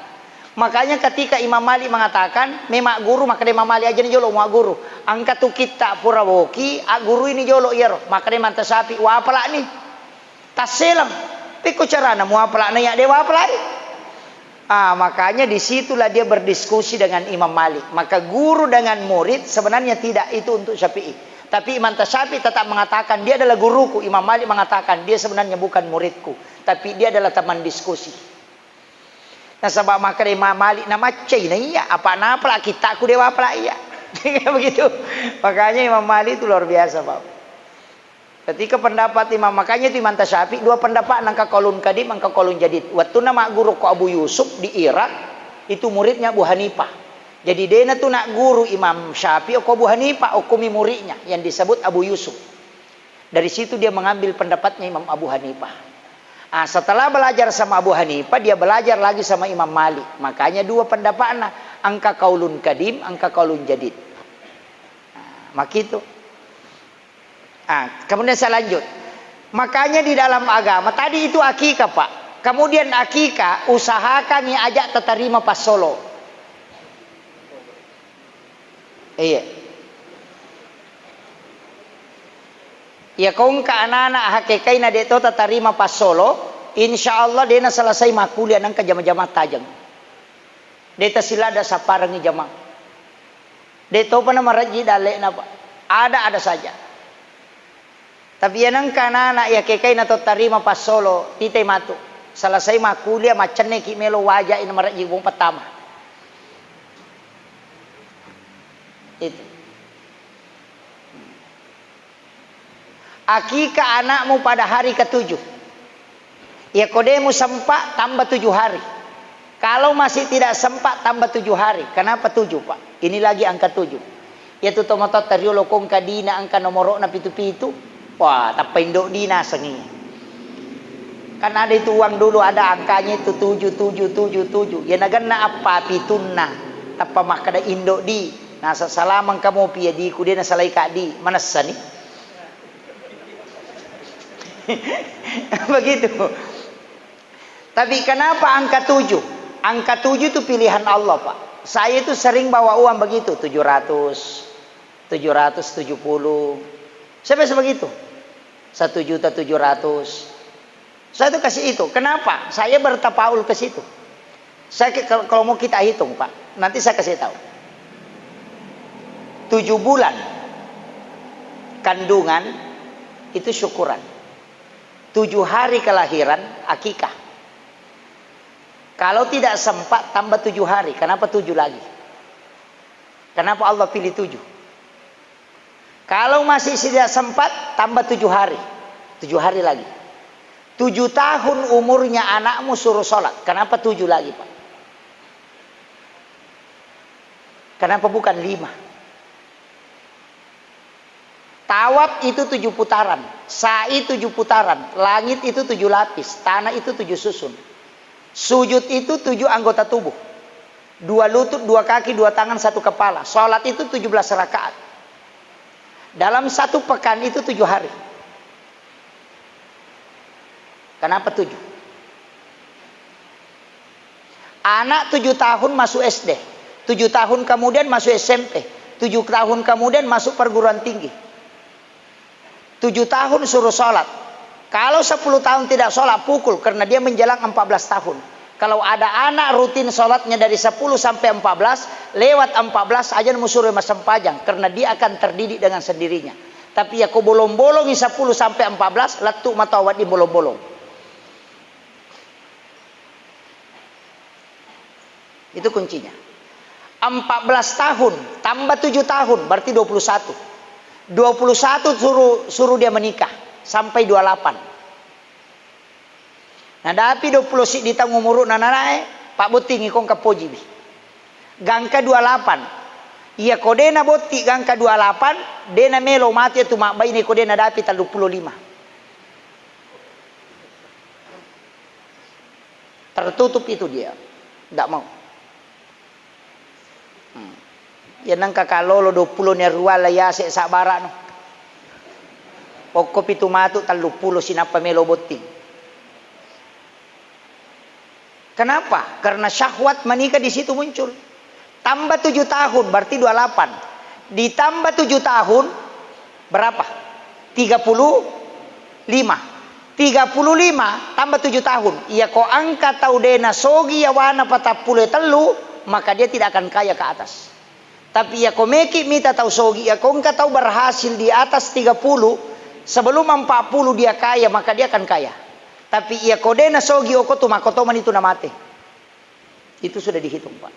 Speaker 1: Makanya ketika Imam Malik mengatakan memang guru maka Imam Malik aja nih jolo mau guru angkat tu kita purawoki guru ini jolo iero maka Imam Syafi'i wa apa lagi nih taselam Piko carana mau apa lagi ya dewa apa lagi? Makanya disitulah dia berdiskusi dengan Imam Malik. Maka guru dengan murid sebenarnya tidak itu untuk Syafi'i. Tapi Imam Syafi'i tetap mengatakan dia adalah guruku. Imam Malik mengatakan dia sebenarnya bukan muridku, tapi dia adalah teman diskusi. Nah sebab maka Imam Malik nama cai nah iya apa lah kita aku dewa apa lagi ya? Begitu. Makanya Imam Malik itu luar biasa Pak. Ketika pendapat Imam makanya itu Imam Syafi'i 2 pendapat angka kolun kadim angka kolun jadid. Waktu nama guru ko Abu Yusuf di Irak itu muridnya Abu Hanifah. Jadi dia tu nak guru Imam Syafi'i ko Abu Hanifah hukumi muridnya yang disebut Abu Yusuf. Dari situ dia mengambil pendapatnya Imam Abu Hanifah. Setelah belajar sama Abu Hanifah dia belajar lagi sama Imam Malik. Makanya 2 pendapatnya angka kaulun kadim angka kaulun jadid. Makitu. Kemudian saya lanjut. Makanya di dalam agama tadi itu akikah Pak. Kemudian akikah usahakan yang ajak terima pas solo. Iya. Ya kong ka anak-anak hakikay na dito terima pas solo. Insya Allah dia na selesai makuliah nang kejama-jama tajang. Dito sila ada saparangi jama. Dito pa na maraji dali na Pak. Ada saja. Tapi yan ang kanana ya kekay na to tarima pas solo titay matu. Selesai makulia macane ki melo waja ina maraji bung pertama. Itu. Akikah anakmu pada hari ke-7. Ya kodemu sempat tambah 7 hari. Kalau masih tidak sempat tambah 7 hari. Kenapa 7 Pak? Ini lagi angka 7. Yaitu tomato teriolo kong kadina angka nomor na pitu-pitu. Wah, tapi indok dina sengi. Kan ada itu uang dulu ada angkanya itu 7777. Ya nagana apa pitunna. Tapa makada indok di. Nah salamang kamu piye di ku dia nasalay ka di. Manasani. Begitu. Tapi kenapa angka 7? Angka 7 itu pilihan Allah Pak. Saya itu sering bawa uang begitu 700, 770. Sampai sebegitu. 1.700.000. Saya tuh kasih itu. Kenapa? Saya bertapaul ke situ. Saya kalau mau kita hitung, Pak, nanti saya kasih tahu. 7 bulan kandungan itu syukuran. 7 hari kelahiran akikah. Kalau tidak sempat tambah 7 hari. Kenapa 7 lagi? Kenapa Allah pilih 7? Kalau masih tidak sempat tambah 7 hari. 7 hari lagi. 7 tahun umurnya anakmu suruh sholat. Kenapa 7 lagi, Pak? Kenapa bukan 5? Tawaf itu 7 putaran. Sa'i 7 putaran. Langit itu 7 lapis. Tanah itu 7 susun. Sujud itu 7 anggota tubuh. 2 lutut, 2 kaki, 2 tangan, 1 kepala. Sholat itu 17 rakaat. Dalam 1 pekan itu 7 hari. Kenapa 7? Anak 7 tahun masuk SD, 7 tahun kemudian masuk SMP, 7 tahun kemudian masuk perguruan tinggi, 7 tahun suruh sholat. Kalau 10 tahun tidak sholat, pukul, karena dia menjelang 14 tahun. Kalau ada anak rutin sholatnya dari 10 sampai 14, lewat 14 aja musuh masam pajang, karena dia akan terdidik dengan sendirinya. Tapi ya kau bolong-bolongi 10 sampai 14, letuk mata awat di bolong-bolong. Itu kuncinya. 14 tahun tambah 7 tahun berarti 21. 21 suruh dia menikah sampai 28. Nah, tapi 20 si ditanggung umur nananae Pak Boting ikon kapoji bi. Gangka 28. Iya kodena boti gangka 28, dena melo mati itu mak bayi ni kodena dapi 35. Tertutup itu dia. Tidak mau. Ya nang kakalolo 20 ni ruala ya se sabara no. Pokok pitu matu 30 sinapa melo boting. Kenapa? Karena syahwat menikah di situ muncul. Tambah 7 tahun berarti 28. Ditambah 7 tahun berapa? 35. 35 tambah 7 tahun. Ia ko angka tau dena sogi ya wana patapule telu, maka dia tidak akan kaya ke atas. Tapi ya ko meki mita tau sogi ya ko angka tau berhasil di atas 30, sebelum 40 dia kaya, maka dia akan kaya. Tapi ia kodena sogi oko tu makotoman itu namate. Itu sudah dihitung, Pak.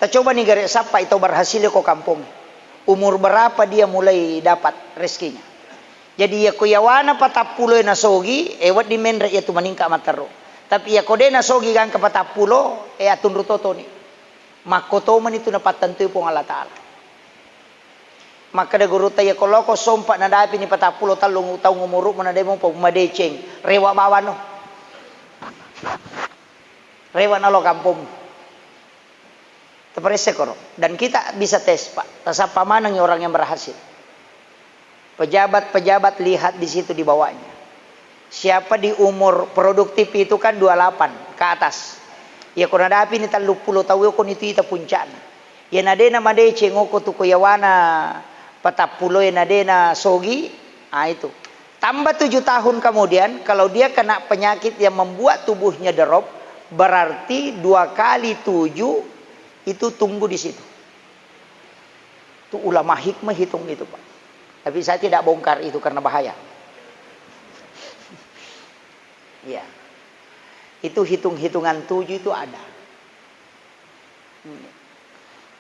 Speaker 1: Kita coba nih garis siapa itu berhasil ko kampung. Umur berapa dia mulai dapat rezekinya. Jadi ya kuyawana 40 na sogi, ewat di menre itu meningkat mataro. Tapi ya kodena sogi gang ke 40, atun rutoto ni. Makotoman itu dapat tentu pong Allah Ta'ala. Maka da guru tayo koloko sompa na dapi ni 40 talong utaw ngumuruk mo na demo po madecheng rewa bawan no. Rewa na lo kampung. Teperese koro. Dan kita bisa tes, Pak. Tasapa manang orang yang berhasil. Pejabat-pejabat lihat di situ di bawahnya. Siapa di umur produktif itu kan 28 ke atas. Ya kung nadapi ni 30 tahu ko nito ita puncana. Ya nadena madecheng oko tu kuyawana 40 nadena sogi, itu. Tambah 7 tahun kemudian, kalau dia kena penyakit yang membuat tubuhnya drop, berarti 2 kali 7 itu tumbuh di situ. Itu ulama hikmah hitung itu, Pak. Tapi saya tidak bongkar itu karena bahaya. Ya, itu hitung-hitungan 7 itu ada.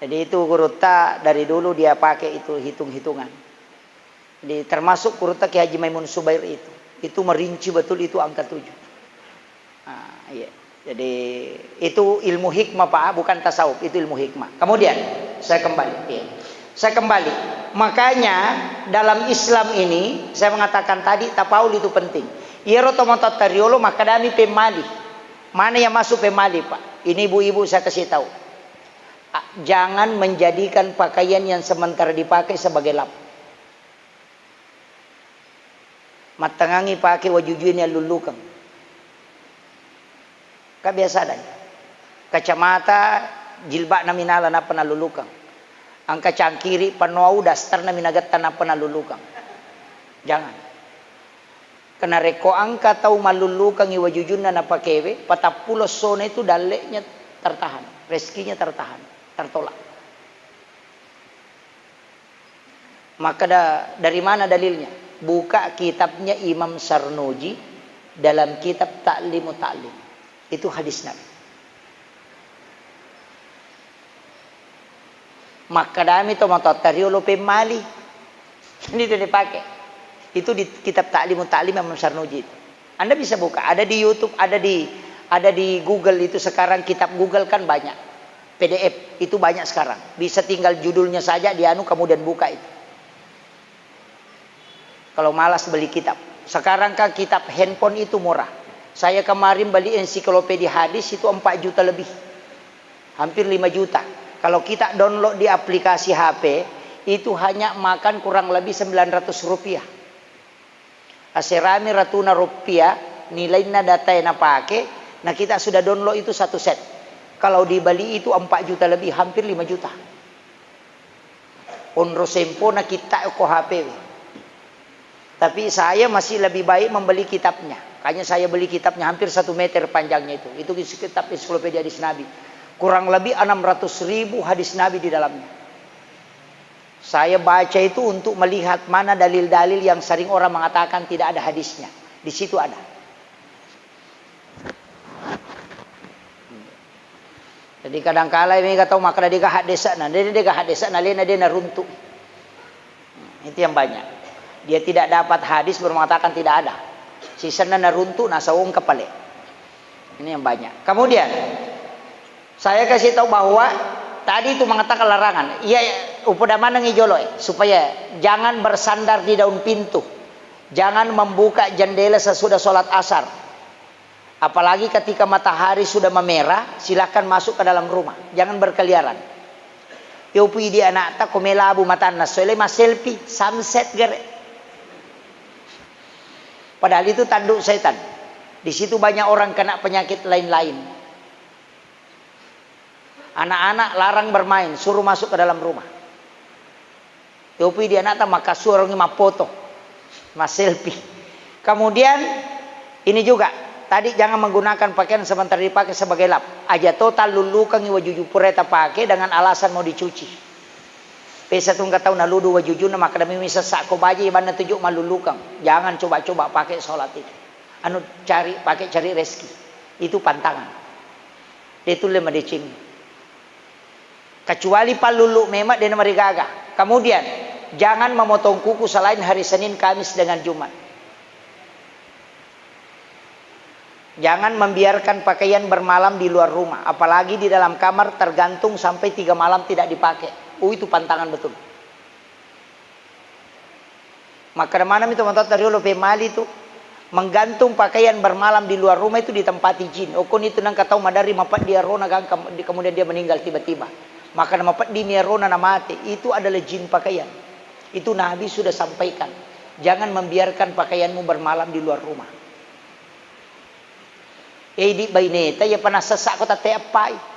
Speaker 1: Jadi itu kuruta dari dulu dia pakai itu hitung-hitungan. Jadi termasuk kuruta Ki Haji Maimun Subair itu. Itu merinci betul itu angka 7. Iya. Jadi itu ilmu hikmah, Pak, bukan tasawuf, itu ilmu hikmah. Kemudian saya kembali. Iya. Saya kembali. Makanya dalam Islam ini saya mengatakan tadi tapaul itu penting. Iero tomotot tariolo maka dami pemali. Mana yang masuk pemali, Pak? Ini ibu-ibu saya kasih tahu. Jangan menjadikan pakaian yang sementara dipakai sebagai lap. Matangangi pakai wajujuin yang lulukang. Kebiasaan. Kacamata jilbab naminala na panalulukang. Angka cangkiri penuau dastarna minagat tanah penalulukang. Jangan. Karena reko angka tahu malulukang iwajujunna na pakewe, patapulos sone itu daleknya tertahan, rezekinya tertahan, tertolak. Maka dari mana dalilnya? Buka kitabnya Imam Sarnuji dalam kitab Ta'limu Ta'lim. Itu hadis Nabi. Maka dami to matatario lo pemali. Ini itu dipakai. Itu di kitab Ta'limu Ta'lim Imam Sarnuji. Anda bisa buka, ada di YouTube, ada di Google itu sekarang, kitab Google kan banyak. PDF itu banyak sekarang. Bisa tinggal judulnya saja dianu kemudian buka itu. Kalau malas beli kitab. Sekarang kan kitab handphone itu murah. Saya kemarin beli ensiklopedia hadis itu 4 juta lebih. Hampir 5 juta. Kalau kita download di aplikasi HP, itu hanya makan kurang lebih 900 rupiah. Aserami ratuna rupiah, nilainya data yang pakai. Nah kita sudah download itu 1 set. Kalau di Bali itu 4 juta lebih, hampir 5 juta. Onro sempo na kita ko HP. Tapi saya masih lebih baik membeli kitabnya. Kayaknya saya beli kitabnya hampir 1 meter panjangnya itu. Itu kitab ensiklopedia hadis Nabi. Kurang lebih 600.000 hadis Nabi di dalamnya. Saya baca itu untuk melihat mana dalil-dalil yang sering orang mengatakan tidak ada hadisnya. Di situ ada. Jadi kadang-kala ini kata makna dia hadis na, dia hadis na lena dia runtuh. Itu yang banyak. Dia tidak dapat hadis baru mengatakan tidak ada. Sisanya naruntu nasawong kepale. Ini yang banyak. Kemudian saya kasih tahu bahwa tadi itu mengatakan larangan. Iya, upada mana ngijolo supaya jangan bersandar di daun pintu. Jangan membuka jendela sesudah sholat asar. Apalagi ketika matahari sudah memerah, silahkan masuk ke dalam rumah. Jangan berkeliaran. Yo pui di anak tak komelabu matana soalnya mas selfie sunset gere. Padahal itu tanduk setan. Di situ banyak orang kena penyakit lain-lain. Anak-anak larang bermain, suruh masuk ke dalam rumah. Yopi dia anak maka suruh ngima foto, mas selfie. Kemudian ini juga tadi jangan menggunakan pakaian sebentar dipakai sebagai lap. Aja total lulukan wajuju pureta pakai dengan alasan mau dicuci. Pesa tunggu tahu naludu wajujuna maka demi sesak ko baji mana tujuk malulukan. Jangan coba-coba pakai sholat itu. Anu pakai cari rezeki. Itu pantangan. Itu lema decing. Kecuali palulu memang dia mari gagah. Kemudian jangan memotong kuku selain hari Senin, Kamis dengan Jumat. Jangan membiarkan pakaian bermalam di luar rumah, apalagi di dalam kamar tergantung sampai 3 malam tidak dipakai. Itu pantangan betul. Maka mana itu menurut dari lo pemali itu menggantung pakaian bermalam di luar rumah itu ditempati jin. Okon itu nang katau madari mapat dia rona kemudian dia meninggal tiba-tiba. Maka mapat di rona na mati itu adalah jin pakaian. Itu Nabi sudah sampaikan. Jangan membiarkan pakaianmu bermalam di luar rumah. Di baineta ya pernah sesak kota tepai.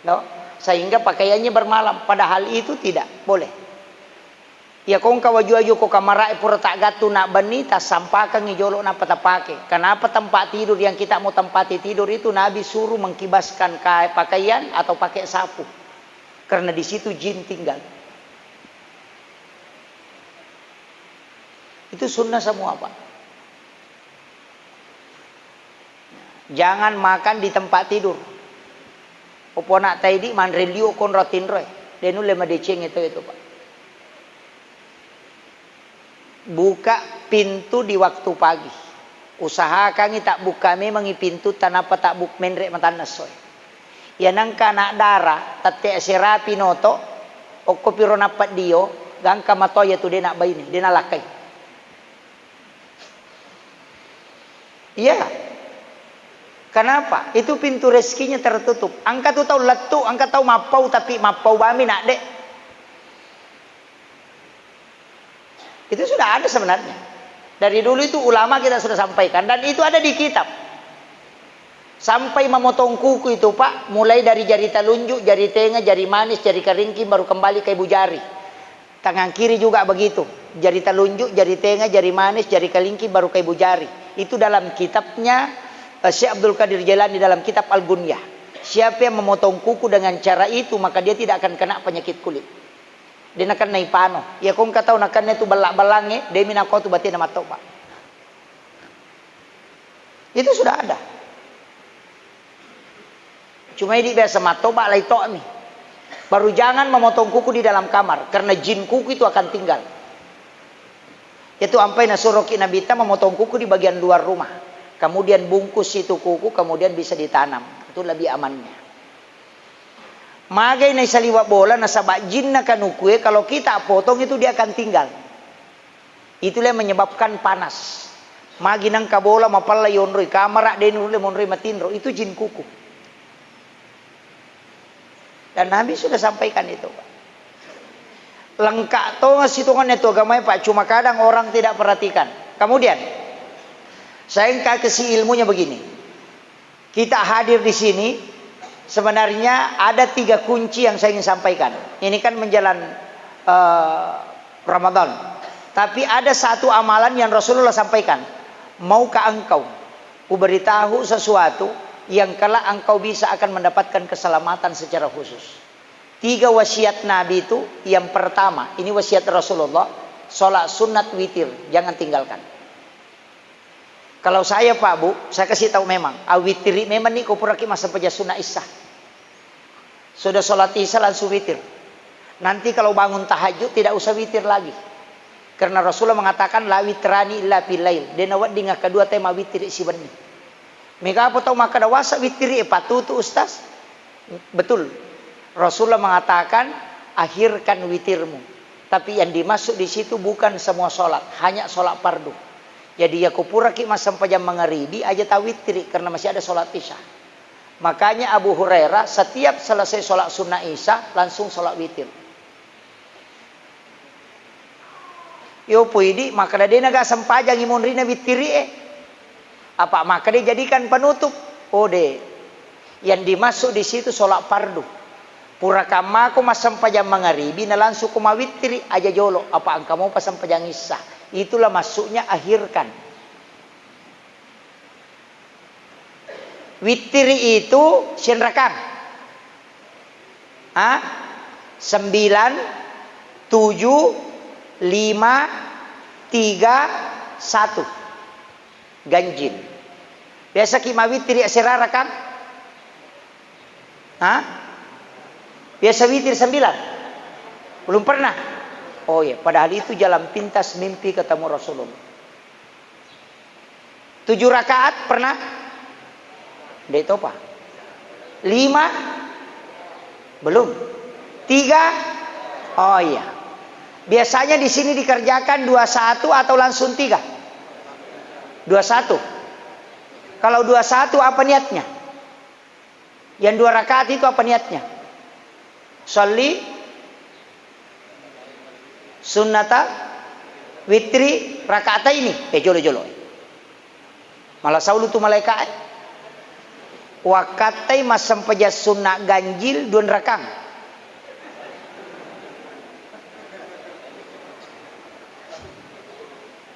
Speaker 1: No? Sehingga pakaiannya bermalam. Padahal itu tidak boleh. Ya kong kawaju-aju ko kamarai pura tak gatu nak benita sampakan ngijolo na patapake. Kenapa tempat tidur yang kita mau tempati tidur itu Nabi suruh mengkibaskan pakaian atau pakai sapu. Karena di situ jin tinggal. Itu sunnah semua Pak. Jangan makan di tempat tidur. Opo nak taidi manrelio kon rotin roy. Denu lema deceng itu Pak. Buka pintu di waktu pagi. Usahakan tak buka memang pintu tanpa tak buk menrek matanas soy. Ya nang kana darah tate serapi noto okko piro napat dio gangka matoya tu dena baini dena lakai. Iya. Kenapa? Itu pintu rezekinya tertutup. Angka tu tahu letu, angka tahu mapau tapi mapau bami nak dek. Itu sudah ada sebenarnya. Dari dulu itu ulama kita sudah sampaikan dan itu ada di kitab. Sampai memotong kuku itu Pak, mulai dari jari telunjuk, jari tengah, jari manis, jari keringking, baru kembali ke ibu jari. Tangan kiri juga begitu. Jari telunjuk, jari tengah, jari manis, jari keringking, baru ke ibu jari. Itu dalam kitabnya Syekh Abdul Qadir Jailani dalam kitab Al-Gunyah. Siapa yang memotong kuku dengan cara itu, maka dia tidak akan kena penyakit kulit. Dia akan naik pano. Ya kau tahu nakannya itu balak-balangnya, dia minat kau tu berarti nama toba. Itu sudah ada. Cuma ini biasa matoba lai tok nih. Baru jangan memotong kuku di dalam kamar, karena jin kuku itu akan tinggal. Itu ampai nasuroki nabita memotong kuku di bagian luar rumah. Kemudian bungkus itu kuku, kemudian bisa ditanam. Itu lebih amannya. Magai na saliwa bola nasabak jin na kanukue, kalau kita potong itu dia akan tinggal. Itulah yang menyebabkan panas. Magi nang kabola mapalla yonroi kamera denurle monroi matinro, itu jin kuku. Dan Nabi sudah sampaikan itu Pak. Lengkap toh ngasih itu agamanya Pak, cuma kadang orang tidak perhatikan. Kemudian saya kasih ilmunya begini. Kita hadir di sini, sebenarnya ada 3 kunci yang saya ingin sampaikan. Ini kan menjelang Ramadan. Tapi ada satu amalan yang Rasulullah sampaikan. Maukah engkau kuberitahu sesuatu yang kelak engkau bisa akan mendapatkan keselamatan secara khusus. 3 wasiat Nabi itu. Yang pertama, ini wasiat Rasulullah, sholat sunat witir, jangan tinggalkan. Kalau saya Pak Bu, saya kasih tahu memang, awitiri memang nih kau puraki masa peja sunat isya. Sudah sholat isya langsung witir. Nanti kalau bangun tahajud tidak usah witir lagi. Karena Rasulullah mengatakan la witrani illa bilail. Denawat dengan kedua tema witir si benih. Mega apa tahu maka dawasa witiri patutu ustaz. Betul. Rasulullah mengatakan akhirkan witirmu. Tapi yang dimaksud di situ bukan semua sholat, hanya sholat fardu. Jadi ya kupura ki mas sampai jam mengeribi aja tahu witiri karena masih ada sholat isya. Makanya Abu Hurairah setiap selesai sholat sunnah isya langsung sholat witir. Yo puidi maka dia naga sempajang imunrina witiri apa maka dia jadikan penutup. Oh deh. Yang dimasuk di situ sholat fardu. Purakama aku masam pajang mengaribi na langsung kumawitiri aja jolo. Apa angka mau pasam pajang isya. Itulah masuknya akhirkan. Witiri itu sian rakam. 9, 7, 5, 3, 1. Ganjil. Biasa kima witir asirara kan? Biasa witir 9. Belum pernah. Oh ya, padahal itu jalan pintas mimpi ketemu Rasulullah. 7 rakaat pernah? Dia itu apa? 5? Belum. 3? Oh iya. Biasanya di sini dikerjakan 21 atau langsung 3? 21. Kalau 21 apa niatnya? Yang 2 rakaat itu apa niatnya? Sholli sunnata witri rakaat ini. Jolo. Malah saulu tu malaikat. Wakatai masam peja sunnah ganjil 2 rakang.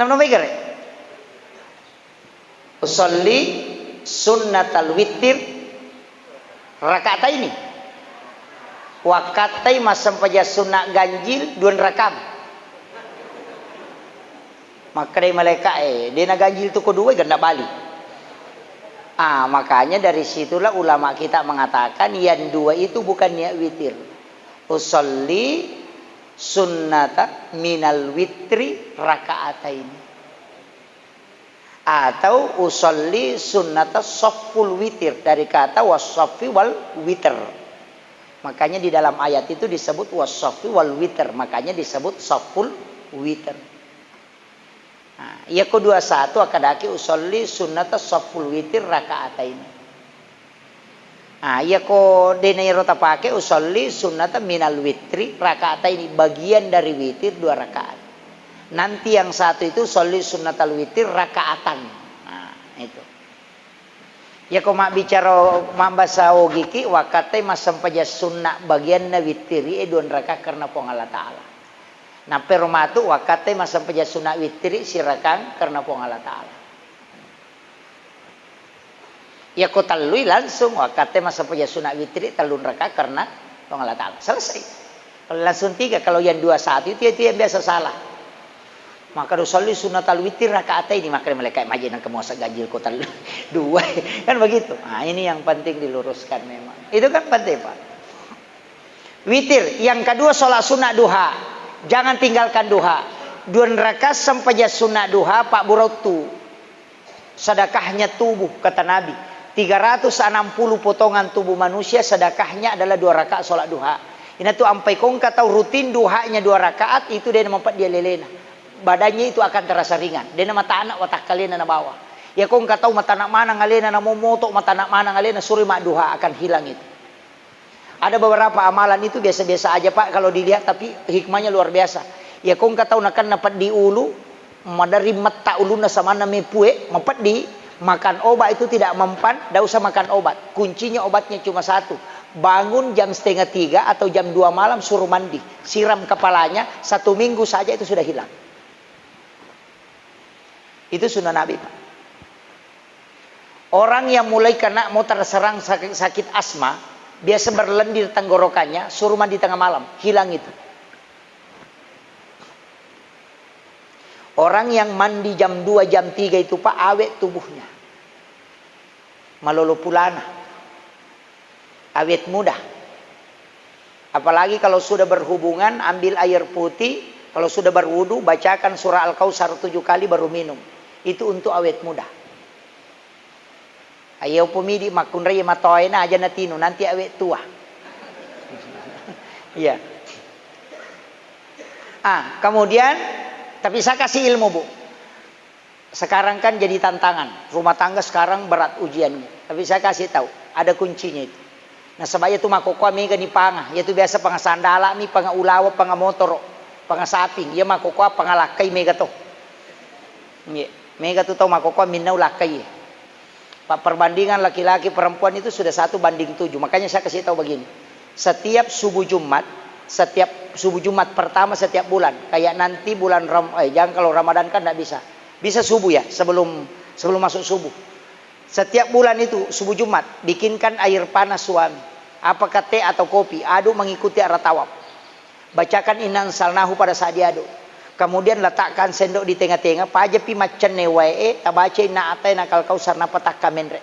Speaker 1: Nama baik usolli sunnatal witir rakaat ini. Wakatai masam paja sunnah ganjil 2 rakam. Maka dari malaikat dia nak ganjil tu kedua ganda balik. Makanya dari situlah ulama kita mengatakan yang 2 itu bukan niat witir. Usolli sunnata minal witri rakaatain. Atau usolli sunnata sofful witir, dari kata wasoffi wal witer. Makanya di dalam ayat itu disebut wasoffi wal witer, makanya disebut sofful witer. Ya kedua satu akadaki usolli sunnata sofful witir rakaatain. Ya ko denai rota pakai usolli sunnata minal witri rakaatain, bagian dari witir 2 rakaat. Nanti yang satu itu sholli sunnatal witir rakaatan. Itu. Ya kau mak bicara mak bahasa ogiki wakate masam paja sunnah bagian na witiri edon raka karena pong Allah Ta'ala. Nah permatu wakate masam paja sunnah witiri sirakan karena pong Allah Ta'ala. Ya kau talui langsung wakate masam paja sunnah witiri talun raka karena pong Allah Ta'ala. Selesai. Kalau langsung 3, kalau yang 2 1 itu yang biasa salah. Maka usolli sunnatal witir rakaat ini, maka mereka imajinkan kamu asa ganjil kota 2 kan begitu. Nah ini yang penting diluruskan memang, itu kan penting Pak. Witir yang kedua sholat sunat duha, jangan tinggalkan duha. 2 rakaat sampai sunat duha Pak Burautu sedekahnya tubuh kata Nabi. 360 potongan tubuh manusia sedekahnya adalah 2 rakaat sholat duha. Ini tuh ampai kong kata rutin duhanya 2 rakaat itu dia mempat dia lelena. Badannya itu akan terasa ringan. Dia mata anak watak kalian na bawah. Ya kau nggak tahu mata anak mana ngalena na momotok, mata anak mana ngalena suri mak duha akan hilang itu. Ada beberapa amalan itu biasa-biasa aja Pak kalau dilihat, tapi hikmahnya luar biasa. Ya kau nggak tahu nakan dapat di ulu, madari mata uluna sama nami pue, mapat di makan obat itu tidak mempan, tidak usah makan obat. Kuncinya obatnya cuma 1. Bangun jam 2:30 atau jam 2 malam suruh mandi, siram kepalanya 1 minggu saja itu sudah hilang. Itu sunnah Nabi Pak. Orang yang mulai kena mau terserang sakit asma, biasa berlendir tenggorokannya, suruh mandi tengah malam, hilang itu. Orang yang mandi jam 2, jam 3 itu Pak, awet tubuhnya. Malolo pulana. Awet muda. Apalagi kalau sudah berhubungan, ambil air putih, kalau sudah berwudu, bacakan surah Al-Kautsar 7 kali baru minum. Itu untuk awet muda. Ayo pemidi makun raya matoyna aja natino nanti awet tua. Iya. Kemudian tapi saya kasih ilmu Bu. Sekarang kan jadi tantangan. Rumah tangga sekarang berat ujiannya. Tapi saya kasih tahu, ada kuncinya itu. Nah sebaya tu makoko mi gani panga, yaitu biasa pangasandala mi pangaulawa pangamotor, pangasaping, ya makoko pangalakai mega to. Iya. Mega tu tahu makoko minau lakai. Pak perbandingan laki-laki perempuan itu sudah 1 banding 7. Makanya saya kasih tahu begini. Setiap subuh Jumat pertama setiap bulan. Kayak nanti bulan jangan kalau Ramadan kan tidak bisa. Bisa subuh ya, sebelum masuk subuh. Setiap bulan itu subuh Jumat bikinkan air panas suami. Apakah teh atau kopi, aduk mengikuti arah tawaf. Bacakan inna anzalnahu pada saat diaduk. Kemudian letakkan sendok di tengah-tengah, pajepi macan newae, tabaca inna atayna kal kausar napa takamenre.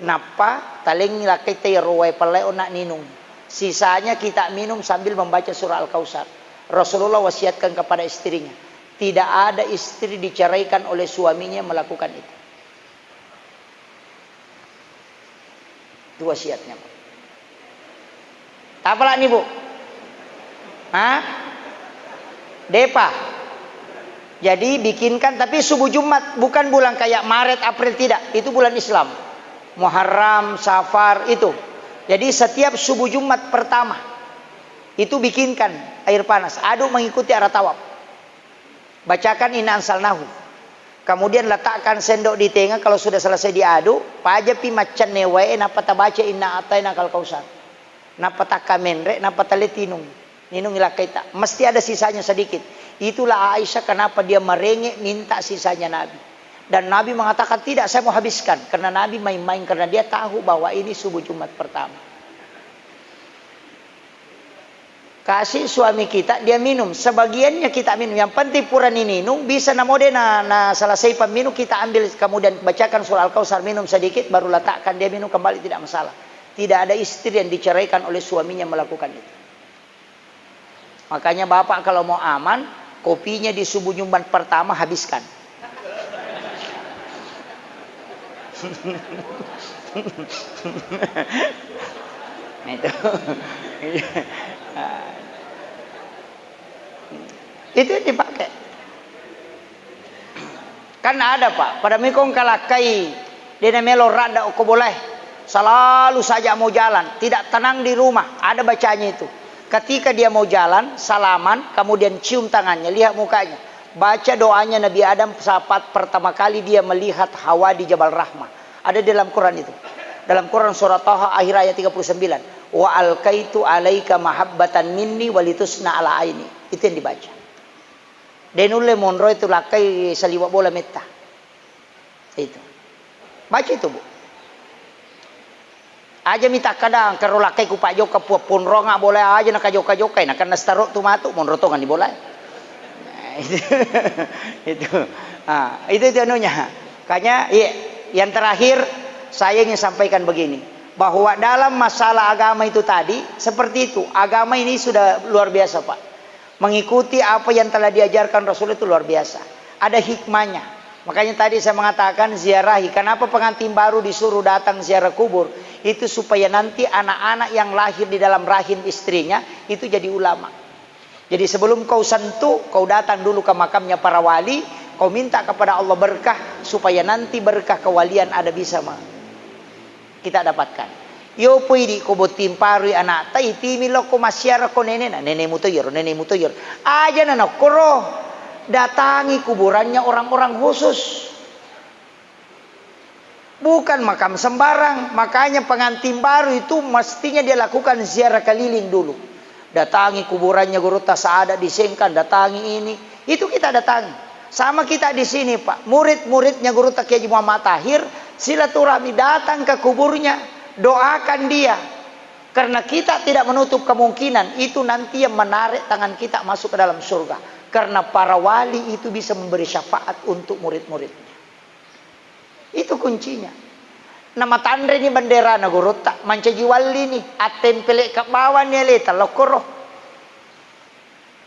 Speaker 1: Napa taleng lakai teh roe paleo nak ninung. Sisanya kita minum sambil membaca surah Al-Kautsar. Rasulullah wasiatkan kepada istrinya, tidak ada istri diceraikan oleh suaminya melakukan itu. Itu wasiatnya. Apalah nih Bu? Depa. Jadi bikinkan, tapi subuh Jumat, bukan bulan kayak Maret, April, tidak. Itu bulan Islam. Muharram, Safar itu. Jadi setiap subuh Jumat pertama itu bikinkan air panas, aduk mengikuti arah tawaf. Bacakan inna anzalnahu. Kemudian letakkan sendok di tengah, kalau sudah selesai diaduk, pajepi macan newae napa tabaca inna atayna kal kausar. Napa takamenre, napa taletinung. Ninung ilakaita. Mesti ada sisanya sedikit. Itulah Aisyah kenapa dia merengek minta sisanya Nabi. Dan Nabi mengatakan tidak, saya mau habiskan. Karena Nabi main-main, karena dia tahu bahwa ini subuh Jumat pertama. Kasih suami kita, dia minum. Sebagiannya kita minum. Yang penting pura minum, bisa namode na selesai peminum, kita ambil. Kemudian bacakan surah Al-Kautsar, minum sedikit, baru letakkan, dia minum kembali, tidak masalah. Tidak ada istri yang diceraikan oleh suaminya melakukan itu. Makanya bapak kalau mau aman, kopinya di subuh Jumat pertama habiskan. Itu dipakai. Kan ada Pak, pada mikong kalakai dia melo rada ko boleh. Selalu saja mau jalan, tidak tenang di rumah, ada bacanya itu. Ketika dia mau jalan, salaman, kemudian cium tangannya, lihat mukanya. Baca doanya Nabi Adam saat pertama kali dia melihat Hawa di Jabal Rahmah. Ada di dalam Quran itu. Dalam Quran surah Taha akhir ayat 39. Wa alkaitu alaika mahabbatan minni walitusna ala aini. Itu yang dibaca. Denulle monro itu lakai saliwa bola metta. Itu. Baca itu, Bu. Aja minta kadang karo lakai ku pak joka pun ronga boleh aja nak joka-joka nak karena starok tu matu monro tongan di bola. Itu. Itu anunya. Kayaknya yang terakhir saya ingin sampaikan begini, bahwa dalam masalah agama itu tadi seperti itu. Agama ini sudah luar biasa, Pak. Mengikuti apa yang telah diajarkan Rasul itu luar biasa. Ada hikmahnya. Makanya tadi saya mengatakan ziarahi. Kenapa pengantin baru disuruh datang ziarah kubur? Itu supaya nanti anak-anak yang lahir di dalam rahim istrinya itu jadi ulama. Jadi sebelum kau sentuh, kau datang dulu ke makamnya para wali, kau minta kepada Allah berkah supaya nanti berkah kewalian ada bisa kita dapatkan. Yo puidi ko botim parui anak tai timi lo ko masyara ko nene mutoyor. Aja na koro datangi kuburannya orang-orang khusus. Bukan makam sembarang. Makanya pengantin baru itu mestinya dia lakukan ziarah keliling dulu. Datangi kuburannya Guru Tasada disengkan, datangi ini. Itu kita datangi. Sama kita di sini, Pak. Murid-muridnya Guru Kiai Muhammad Tahir silaturahmi datang ke kuburnya, doakan dia. Karena kita tidak menutup kemungkinan itu nanti yang menarik tangan kita masuk ke dalam surga. Karena para wali itu bisa memberi syafaat untuk murid-muridnya. Itu kuncinya. Nama tanda ini bendera na Guru tak mancaji wali ni atempele ke bawah ni leta lokoro.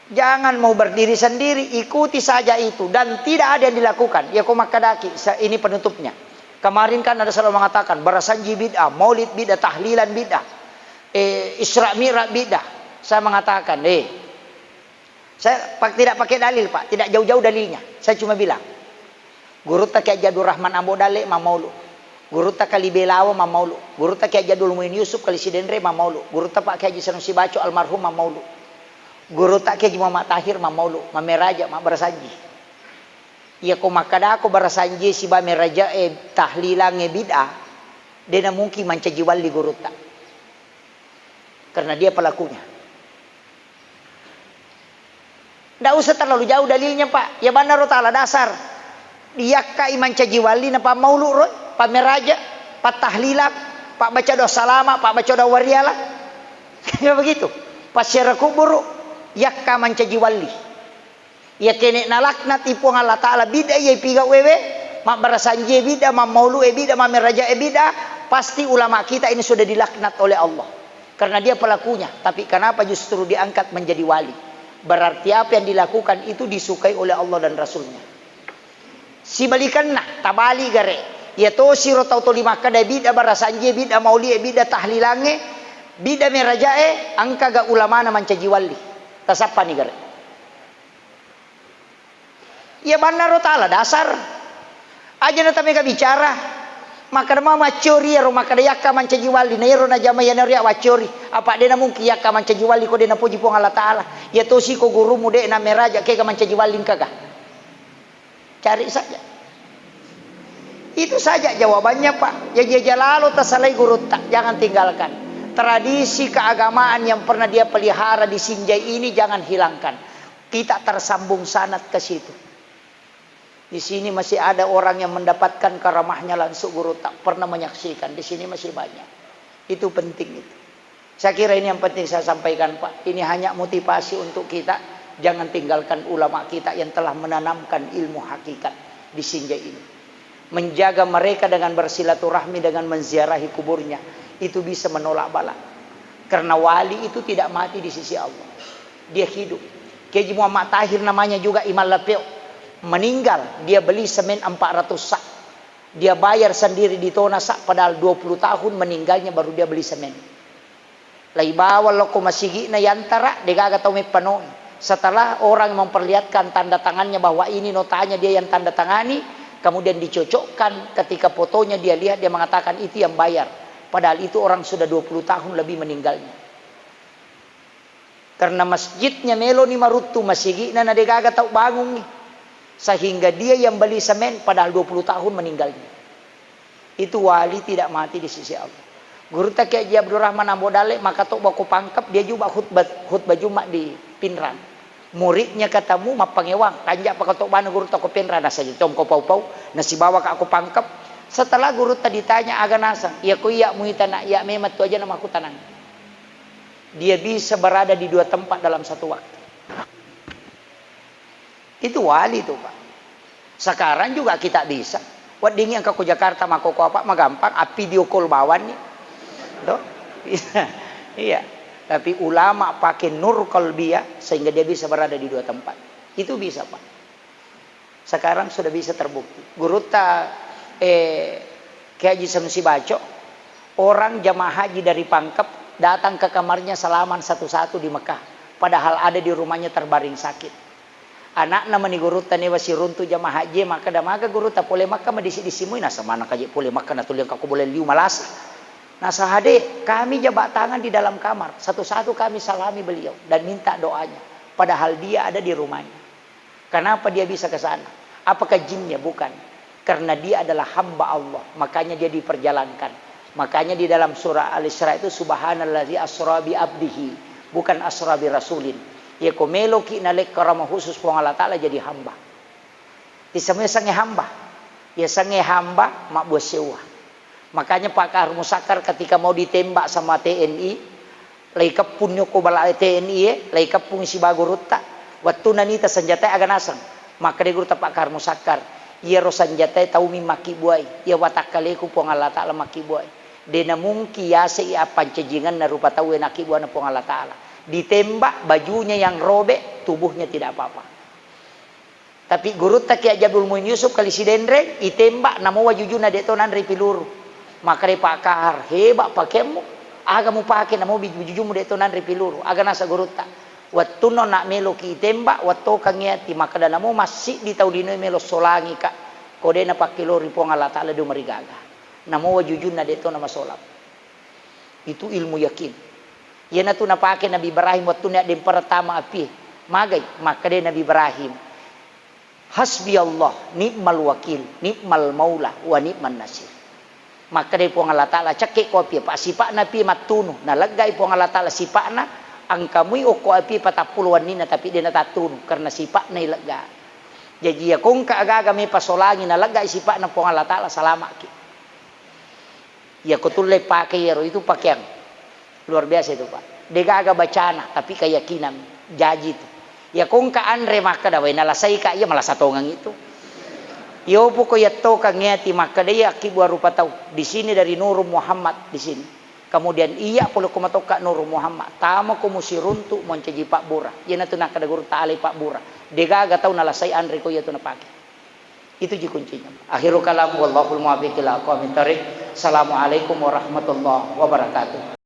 Speaker 1: Jangan mau berdiri sendiri, ikuti saja itu dan tidak ada yang dilakukan. Ya komakadaki, ini penutupnya. Kemarin kan ada selalu mengatakan barasanji bid'ah, maulid bid'ah, tahlilan bid'ah, Isra Mi'raj bid'ah. Saya mengatakan, saya tidak pakai dalil, Pak, tidak jauh-jauh dalilnya. Saya cuma bilang, Guru tak Kiai Jadul Rahman Ambo Dale mamaulu, Guru tak kali Belawa mamaulu, Guru tak Kiai Jadul Muin Yusuf kali Sidenre mamaulu, Guru tak Pak Kiai Sanusi Baco almarhum mamaulu, Guru tak Kiai Muhammad Tahir mamaulu, mameraja barasanji. Ya ko makada ko barasanji si mameraja tahlilang bid'ah, dia mungkin mancaji wali Guru tak. Karena dia pelakunya. Tidak usah terlalu jauh dalilnya, Pak. Ya benar ta'ala dasar. Dia ka iman caji wali na pa maulu roy, pa meraja, pa tahlilak, pak baca doa salama, pak baca doa wariala. Ya begitu. Pas syara kubur yakka mancaji wali. Ya kene nalaknat ipu Allah taala bida ye piga wewe, mak barasanje bida, mak maulu bida, mak meraja bida, pasti ulama kita ini sudah dilaknat oleh Allah. Karena dia pelakunya, tapi kenapa justru diangkat menjadi wali? Berarti apa yang dilakukan itu disukai oleh Allah dan Rasulnya. Si balikan nah tabali gare ya to siro tau to lima kada bida barasanje bida mauli bida tahlilange bida merajae angka ga ulama na mancaji wali tasapa ni gare ya benar taala dasar aja na tameka bicara maka mama curi ro maka yakka mancaji wali na ro na jamaya na ria wacuri apa de na mungkin yakka mancaji wali ko de na puji po Allah taala ya to si ko guru mu de na meraja ke ga mancaji wali kaga. Cari saja. Itu saja jawabannya, Pak. Ya jalalu tasalai Guru tak. Jangan tinggalkan. Tradisi keagamaan yang pernah dia pelihara di Sinjai ini jangan hilangkan. Kita tersambung sanad ke situ. Di sini masih ada orang yang mendapatkan karamahnya langsung Guru tak pernah menyaksikan. Di sini masih banyak. Itu penting itu. Saya kira ini yang penting saya sampaikan, Pak. Ini hanya motivasi untuk kita. Jangan tinggalkan ulama kita yang telah menanamkan ilmu hakikat di Sinjai ini. Menjaga mereka dengan bersilaturahmi, dengan menziarahi kuburnya. Itu bisa menolak bala. Karena wali itu tidak mati di sisi Allah. Dia hidup. Kiai Muhammad Tahir namanya juga Imam Lapeo. Meninggal, dia beli semen 400 sak. Dia bayar sendiri di tona sak, padahal 20 tahun meninggalnya baru dia beli semen. Lai bawa loko masigi na yantara, degaga tau me panoi. Setelah orang memperlihatkan tanda tangannya bahwa ini notanya dia yang tanda tangani, kemudian dicocokkan ketika fotonya dia lihat, dia mengatakan itu yang bayar. Padahal itu orang sudah 20 tahun lebih meninggalnya. Karena masjidnya melo ni marutu masigi na nadegaga tau bangun nih. Sehingga dia yang beli semen padahal 20 tahun meninggalnya. Itu wali tidak mati di sisi Allah. Guru tak Kiai Haji Abdul Rahman Ambodale maka tok baku pangkep dia juga khutbah Jumat di Pinrang. Muridnya katamu mapangewang tanjak pak tok bana guru tok Pinrang saja com ko pau-pau nasi bawa ke aku pangkep. Setelah guru tadi tanya aga nasang, ya ku iya muita nak ya memat tu aja nama aku tanang. Dia bisa berada di dua tempat dalam satu waktu. Itu wali tuh Pak. Sekarang juga kita bisa. Wadingi angka ke Jakarta mako apa mah gampang, video call bawan nih. Tuh. Iya. Tapi ulama pakai nur qalbiyah sehingga dia bisa berada di dua tempat. Itu bisa Pak. Sekarang sudah bisa terbukti. Guru Kiai Haji Samsi Baco, orang jamaah haji dari Pangkep datang ke kamarnya salaman satu-satu di Mekah. Padahal ada di rumahnya terbaring sakit. Anak nama ni guru tani wasi runtu jamaah haji maka damaga guru ta pole Mekah madisi-disimui na sama anak haji pole Mekah na tuliang kaku boleh liu malas. Nah sahade kami jabat tangan di dalam kamar satu-satu kami salami beliau dan minta doanya. Padahal dia ada di rumahnya. Kenapa dia bisa ke sana? Apakah jinnya? Bukan. Karena dia adalah hamba Allah. Makanya dia diperjalankan. Makanya di dalam surah Al-Isra itu subhanallazi asra bi abdihi, bukan asra bi rasulin. Ya komelo ki nalek karama khusus pong Allah Taala jadi hamba. Disamanya sange hamba. Ya sange hamba mak buat sewa. Makanya Pak Kahar Musakar ketika mau ditembak sama TNI, lagi kepun nyoko bala TNI lagi kepung si bagurutta, waktu nanita senjata agak nasang. Maka dia guru Pak Kahar Musakar, ia ro senjata tahu maki buai, ia watakaleku pong Allah Taala maki buai. Dena mungki ya sei apa cejingan na rupa tahu enaki buai na pong Allah Taala. Ditembak bajunya yang robek, tubuhnya tidak apa-apa. Tapi guru tak Kiai Abdul Muin Yusuf kali si dendre itembak namo wajujuna detonan ripiluru. Maka dia Pak Kahar hebat pakemu aga mu pakai namo bijujumu detonan ripiluru aga nasa guru tak waktu no nak melo ki tembak waktu kangiati maka danamu masih di tau dino melo solangi kak kode na pakilori pong Allah Taala do marigaga namo wajujuna detona masolap itu ilmu yakin. Ya na tu na pakai Nabi Ibrahim waktu na dem pertama api magai maka dia Nabi Ibrahim hasbi Allah ni'mal wakil ni'mal maula wa ni'man nasir. Maka dari pong Allah Ta'ala cakik ko api pa sipa na pi matunu nalagay pong Allah Ta'ala sipa na ang kamuy o ko api patapuluan nina tapi di natatunu karena sipa na ilaga. Jadi ya kung kaagaga may pasolangin nalagay sipa na pong Allah Ta'ala salama ki. Ya kutulay pakai yero itu pakaian luar biasa itu Pak. Degaga bacana tapi keyakinan jaji itu. Ya kung kaanre maka daway nalasay ka iya malasatongang itu. Yo po ko yato kangeti maka dia akibu rupa tahu di sini dari Nur Muhammad di sini. Kemudian iya polo kumatoka Nur Muhammad. Tama ko musiruntu monceji Pak Bura. Yan na nak kadagur taali Pak Bura. Degaga tahu nalasay anre ko yato napake. Itu ji kuncinya. Akhirul kalam wallahul muwaffiq ila aqwamit thariq. Assalamualaikum warahmatullahi wabarakatuh.